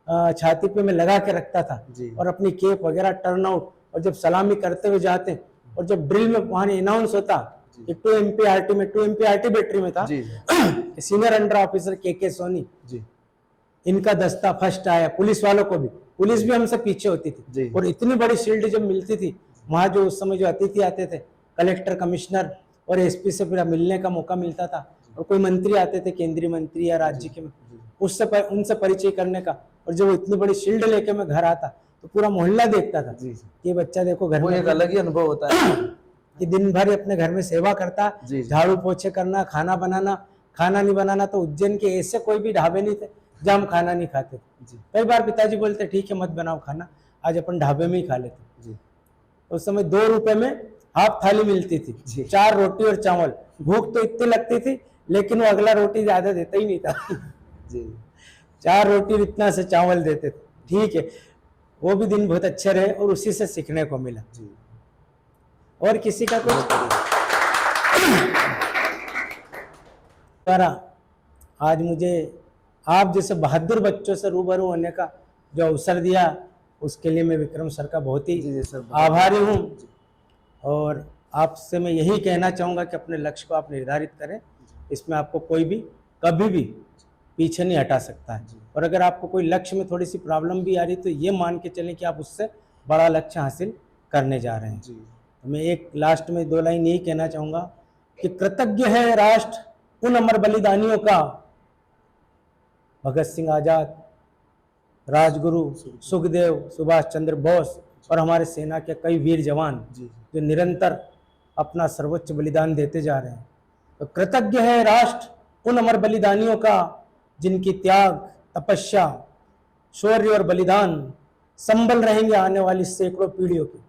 छाती पे मैं लगा के रखता था जी। और अपनी केप वगैरह टर्न आउट, और जब सलामी करते हुए जाते और जब ड्रिल में वहां अनाउंस होता कि 2 MPRT में 2 MPRT बैटरी में था जी सीनियर अंडर ऑफिसर के सोनी, जी इनका दस्ता फर्स्ट आया। पुलिस वालों को भी, पुलिस भी हमसे पीछे होती जी। थी, और इतनी बड़ी शील्ड जब मिलती थी वहां, जो उस समय जो अतिथि आते थे, कलेक्टर, कमिश्नर और SP से पूरा मिलने का मौका मिलता था, और कोई मंत्री आते थे, केंद्रीय मंत्री या राज्य के, उससे उनसे परिचय करने का, और जब वो इतनी बड़ी शील्ड लेके मैं घर आता तो पूरा मोहल्ला देखता था जी। कि बच्चा देखो घर वो में एक अलग ही अनुभव होता है कि दिन भर अपने घर में सेवा करता, जी। झाड़ू पोछे करना, खाना बनाना। खाना नहीं बनाना तो उज्जैन के ऐसे कोई भी ढाबे नहीं थे जहाँ हम खाना नहीं खाते थे। जी। कई बार पिताजी बोलते ठीक है मत बनाओ खाना, आज अपन ढाबे में ही खा लेते। जी। उस समय 2 रुपए में हाफ थाली मिलती थी, जी। 4 रोटी और चावल। भूख तो इतनी लगती थी, लेकिन वो अगला रोटी ज्यादा देता ही नहीं था जी। 4 रोटी और इतना से चावल देते थे। ठीक है, वो भी दिन बहुत अच्छे रहे और उसी से सीखने को मिला। जी। और किसी का कुछ आज मुझे आप जैसे बहादुर बच्चों से रूबरू होने का जो अवसर दिया, उसके लिए मैं विक्रम सर का बहुत ही जी सर, आभारी हूँ। और आपसे मैं यही कहना चाहूँगा कि अपने लक्ष्य को आप निर्धारित करें, इसमें आपको कोई भी कभी भी पीछे नहीं हटा सकता है। और अगर आपको कोई लक्ष्य में थोड़ी सी प्रॉब्लम भी आ रही तो ये मान के चलें कि आप उससे बड़ा लक्ष्य हासिल करने जा रहे हैं। तो मैं एक लास्ट में 2 लाइन यही कहना चाहूँगा कि कृतज्ञ है राष्ट्र उन अमर बलिदानियों का, भगत सिंह आजाद, राजगुरु, सुखदेव, सुभाष चंद्र बोस और हमारे सेना के कई वीर जवान जो निरंतर अपना सर्वोच्च बलिदान देते जा रहे हैं। तो कृतज्ञ है राष्ट्र उन अमर बलिदानियों का जिनकी त्याग, तपस्या, शौर्य और बलिदान संबल रहेंगे आने वाली सैकड़ों पीढ़ियों की,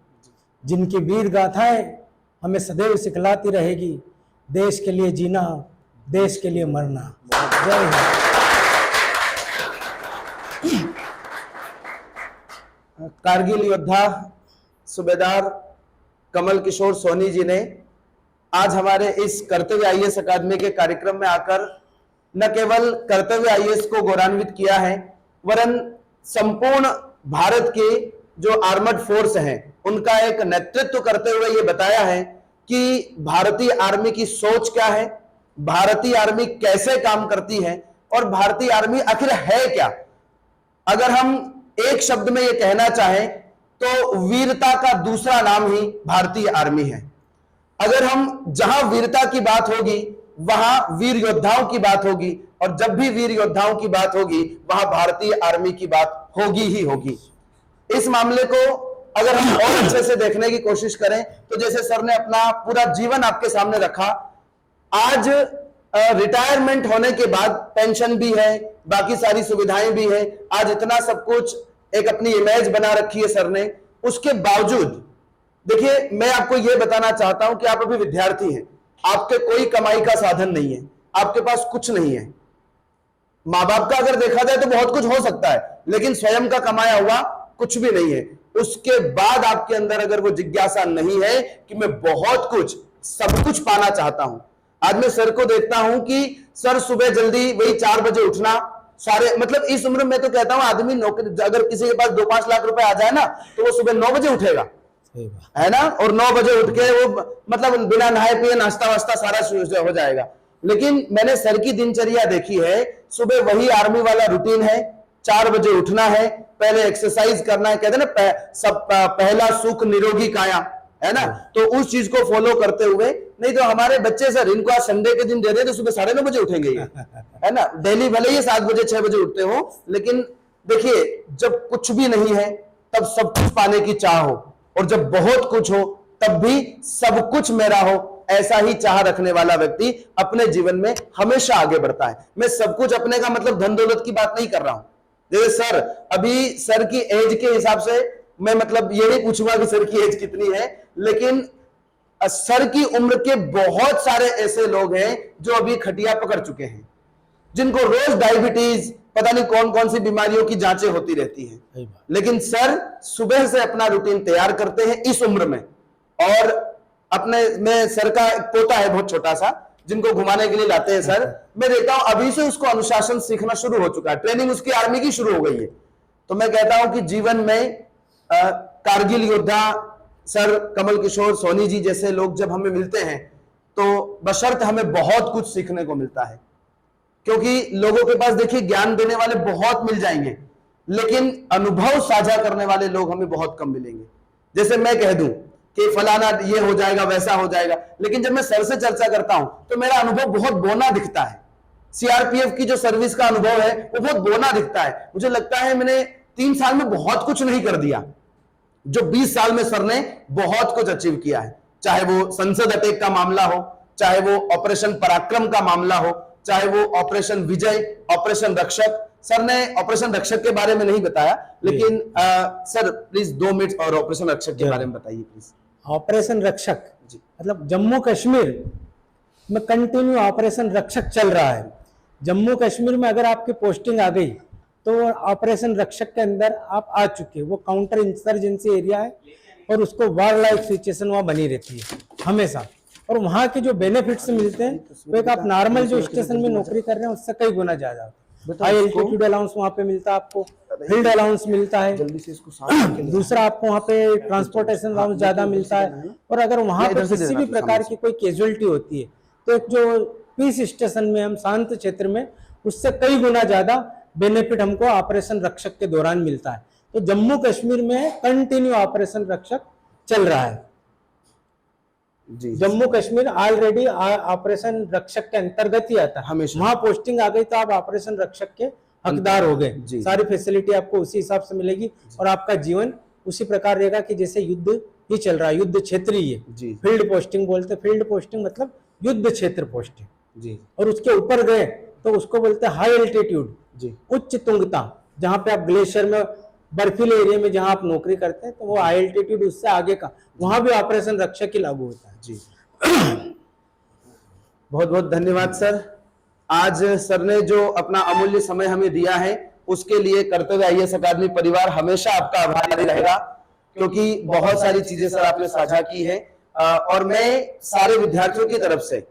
जिनकी वीर गाथाएं हमें सदैव सिखलाती रहेगी देश के लिए जीना, देश के लिए मरना। जय हिंद। कारगिल योद्धा सूबेदार कमल किशोर सोनी जी ने आज हमारे इस कर्तव्य IAS अकादमी के कार्यक्रम में आकर न केवल कर्तव्य IAS को गौरवान्वित किया है, वरन संपूर्ण भारत के जो आर्मड फोर्स हैं उनका एक नेतृत्व करते हुए ये बताया है कि भारतीय आर्मी की सोच क्या है, भारतीय आर्मी कैसे काम करती है और भारतीय आर्मी आखिर है क्या। अगर हम एक शब्द में ये कहना चाहें तो वीरता का दूसरा नाम ही भारतीय आर्मी है। अगर हम जहां वीरता की बात होगी वहां वीर योद्धाओं की बात होगी, और जब भी वीर योद्धाओं की बात होगी वहां भारतीय आर्मी की बात होगी ही होगी। इस मामले को अगर हम और अच्छे से देखने की कोशिश करें तो जैसे सर ने अपना पूरा जीवन आपके सामने रखा, आज रिटायरमेंट होने के बाद पेंशन भी है, बाकी सारी सुविधाएं भी है, आज इतना सब कुछ एक अपनी इमेज बना रखी है सर ने। उसके बावजूद देखिए, मैं आपको यह बताना चाहता हूं कि आप अभी विद्यार्थी हैं, आपके कोई कमाई का साधन नहीं है, आपके पास कुछ नहीं है। मां बाप का अगर देखा जाए तो बहुत कुछ हो सकता है, लेकिन स्वयं का कमाया हुआ कुछ भी नहीं है। उसके बाद आपके अंदर अगर वो जिज्ञासा नहीं है कि मैं बहुत कुछ, सब कुछ पाना चाहता हूं। आज मैं सर को देखता हूं कि सर सुबह जल्दी वही 4 बजे उठना, सारे मतलब इस उम्र में तो कहता हूं आदमी नौकरी, अगर किसी के पास 2-5 लाख रुपए आ जाए ना तो वो सुबह 9 बजे उठेगा, है ना, और 9 बजे उठ के वो मतलब बिना नहाए पिए नाश्ता वास्ता सारा हो जाएगा। लेकिन मैंने सर की दिनचर्या देखी है, सुबह वही आर्मी वाला रूटीन है, 4 बजे उठना है, पहले एक्सरसाइज करना है, कहते हैं ना पहला सुख निरोगी काया, है ना, तो उस चीज को फॉलो करते हुए। नहीं तो हमारे बच्चे सर, इनको आज संडे के दिन दे रहे तो सुबह 9:30 बजे उठेंगे ये, है ना, डेली भले ही 7 बजे 6 बजे उठते हो, लेकिन देखिए जब कुछ भी नहीं है तब सब कुछ पाने की चाह हो, और जब बहुत कुछ हो तब भी सब कुछ मेरा हो, ऐसा ही चाह रखने वाला व्यक्ति अपने जीवन में हमेशा आगे बढ़ता है। मैं सब कुछ अपने का मतलब धन दौलत की बात नहीं कर रहा हूं। जैसे सर, अभी सर की एज के हिसाब से मैं मतलब ये नहीं पूछूंगा कि सर की एज कितनी है, लेकिन सर की उम्र के बहुत सारे ऐसे लोग हैं जो अभी खटिया पकड़ चुके हैं, जिनको रोज डायबिटीज, पता नहीं कौन कौन सी बीमारियों की जांचें होती रहती हैं, लेकिन सर सुबह से अपना रूटीन तैयार करते हैं इस उम्र में। और अपने में सर का पोता है बहुत छोटा सा, जिनको घुमाने के लिए लाते हैं सर, मैं देखता हूं अभी से उसको अनुशासन सीखना शुरू हो चुका है, ट्रेनिंग उसकी आर्मी की शुरू हो गई है। तो मैं कहता हूं कि जीवन में कारगिल योद्धा सर कमल किशोर सोनी जी जैसे लोग जब हमें मिलते हैं तो बशर्ते हमें बहुत कुछ सीखने को मिलता है, क्योंकि लोगों के पास देखिए ज्ञान देने वाले बहुत मिल जाएंगे, लेकिन अनुभव साझा करने वाले लोग हमें बहुत कम मिलेंगे। जैसे मैं कह दूं कि फलाना ये हो जाएगा वैसा हो जाएगा, लेकिन जब मैं सर से चर्चा करता हूं तो मेरा अनुभव बहुत बोना दिखता है। सीआरपीएफ की जो सर्विस का अनुभव है वो बहुत बोना दिखता है। मुझे लगता है मैंने 3 साल में बहुत कुछ नहीं कर दिया, जो 20 साल में सर ने बहुत कुछ अचीव किया है। चाहे वो संसद अटैक का मामला हो, चाहे वो ऑपरेशन पराक्रम का मामला हो, चाहे वो ऑपरेशन विजय, ऑपरेशन रक्षक। सर ने ऑपरेशन रक्षक के बारे में नहीं बताया, लेकिन सर प्लीज 2 मिनट और ऑपरेशन रक्षक के बारे में बताइए प्लीज। ऑपरेशन रक्षक मतलब जम्मू कश्मीर में कंटिन्यू ऑपरेशन रक्षक चल रहा है। जम्मू कश्मीर में अगर आपकी पोस्टिंग आ गई तो ऑपरेशन रक्षक के अंदर आप आ चुके, वो काउंटर इंसर्जेंसी एरिया है और उसको वार लाइक सिचुएशन वहाँ बनी रहती है हमेशा। और वहाँ के जो बेनिफिट्स मिलते हैं वो एक आप नॉर्मल जो स्टेशन में नौकरी कर रहे हैं उससे कई गुना ज्यादा होता है। हाई एल्टीट्यूड अलाउंस वहाँ पे मिलता है, आपको फील्ड अलाउंस मिलता है, जल्दी से इसको साफ दूसरा आपको वहाँ पे ट्रांसपोर्टेशन अलाउंस ज्यादा मिलता है। और अगर वहाँ पे किसी भी प्रकार की कोई कैजुअलिटी होती है तो एक जो पीस स्टेशन में हम शांत क्षेत्र में उससे कई गुना ज्यादा बेनिफिट हमको ऑपरेशन रक्षक के दौरान मिलता है। तो जम्मू कश्मीर में कंटिन्यू ऑपरेशन रक्षक चल रहा है। जी, जम्मू कश्मीर ऑलरेडी ऑपरेशन रक्षक के अंतर्गत ही आता है। हमेशा वहां पोस्टिंग आ गई तो आप ऑपरेशन रक्षक के हकदार हो गए। सारी फैसिलिटी आपको उसी हिसाब से मिलेगी और आपका जीवन उसी प्रकार रहेगा कि जैसे युद्ध ही चल रहा है, युद्ध क्षेत्र ही है। फील्ड पोस्टिंग बोलते, फील्ड पोस्टिंग मतलब युद्ध क्षेत्र पोस्टिंग जी। और उसके ऊपर गए तो उसको बोलते हैं हाई एल्टीट्यूड जी, उच्च तुंगता, जहाँ पे आप ग्लेशियर में बर्फीले एरिया में जहां आप नौकरी करते हैं तो वो हाई एल्टीट्यूड उससे आगे का, वहां भी ऑपरेशन रक्षक ही लागू होता है जी। बहुत बहुत धन्यवाद सर। आज सर ने जो अपना अमूल्य समय हमें दिया है उसके लिए कर्तव्य आईएएस अकादमी परिवार हमेशा आपका आभारी रहेगा, क्योंकि बहुत सारी चीजें सर आपने साझा की है। और मैं सारे विद्यार्थियों की तरफ से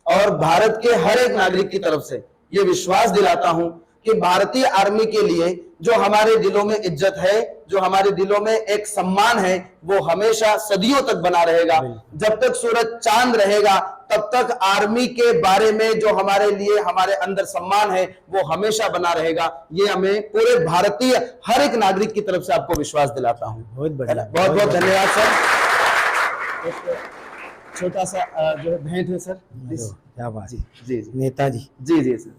और भारत के हर एक नागरिक की तरफ से ये विश्वास दिलाता हूं कि भारतीय आर्मी के लिए जो हमारे दिलों में इज्जत है, जो हमारे दिलों में एक सम्मान है, वो हमेशा सदियों तक बना रहेगा। जब तक सूरज चांद रहेगा तब तक आर्मी के बारे में जो हमारे लिए हमारे अंदर सम्मान है वो हमेशा बना रहेगा। ये हमें पूरे भारतीय हर एक नागरिक की तरफ से आपको विश्वास दिलाता हूँ। बहुत बढ़िया, बहुत बहुत धन्यवाद सर। छोटा सा जो है भेंट है सर, क्या बात जी जी जी नेताजी जी जी सर,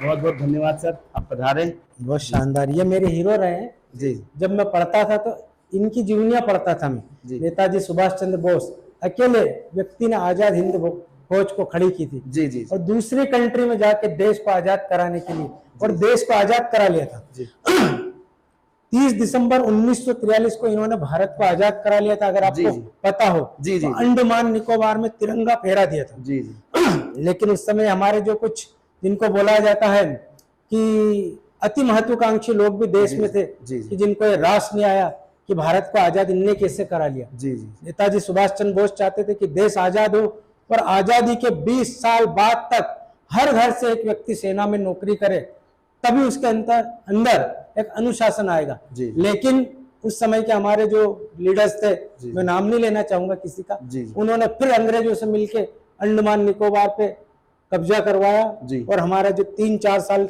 बहुत बहुत धन्यवाद सर, आप पधारे। बहुत शानदार, ये मेरे हीरो रहे हैं जी। जब मैं पढ़ता था तो इनकी जीवनियां पढ़ता था मैं। नेताजी सुभाष चंद्र बोस अकेले व्यक्ति ने आजाद हिंद फौज को खड़ी की थी जी जी, और दूसरी कंट्री में जाके देश को आजाद कराने के लिए और देश को आजाद करा लिया था जी। 30 दिसंबर 1943 को इन्होंने भारत को आजाद करा लिया था। अगर आपको पता हो जी जी, तो अंडमान निकोबार में तिरंगा फहरा दिया था जी जी। लेकिन उस समय हमारे जो कुछ जिनको बोला जाता है कि अति महत्वाकांक्षी लोग भी देश में थे कि जिनको ये रास नहीं आया कि भारत को आजाद इनने कैसे करा लिया। जी जी, नेताजी सुभाष चंद्र बोस चाहते थे कि देश आजाद हो पर आजादी के 20 साल बाद तक हर घर से एक व्यक्ति सेना में नौकरी करे, तभी उसके अंदर एक अनुशासन आएगा। लेकिन उस समय के हमारे जो लीडर्स थे, मैं नाम नहीं लेना चाहूंगा किसी का, उन्होंने फिर अंग्रेजों से मिलके अंडमान निकोबार पे कब्जा करवाया और हमारा जो 3-4 साल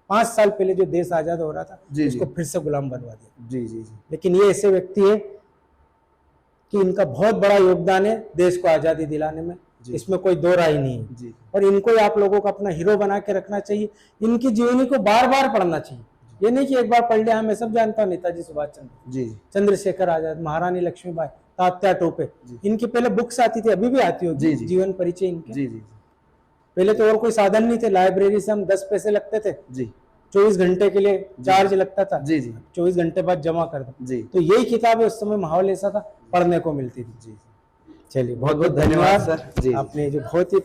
5 साल पहले जो देश आजाद हो रहा था उसको फिर से गुलाम बनवा दिया। जी जी, लेकिन ये ऐसे व्यक्ति है कि इनका बहुत बड़ा योगदान है देश को आजादी दिलाने में, इसमें कोई दो राय नहीं है। और इनको ही आप लोगों को अपना हीरो बना के रखना चाहिए। इनकी जीवनी को बार बार पढ़ना चाहिए, ये नहीं कि एक बार पढ़ लिया। मैं सब जानता हूँ नेताजी सुभाष चंद्र, चंद्रशेखर आजाद, महारानी लक्ष्मीबाई, तात्या टोपे, इनकी पहले बुक्स आती थी, अभी भी आती होगी जीवन परिचय इनके। पहले तो और कोई साधन नहीं थे, लाइब्रेरी से हम 10 पैसे लगते थे 24 घंटे के लिए चार्ज लगता था, 24 घंटे बाद जमा कर दो। तो यही किताबें उस समय माहौल ऐसा था, पढ़ने को मिलती थी। चलिए बहुत बहुत धन्यवाद सर, आपने जो बहुत ही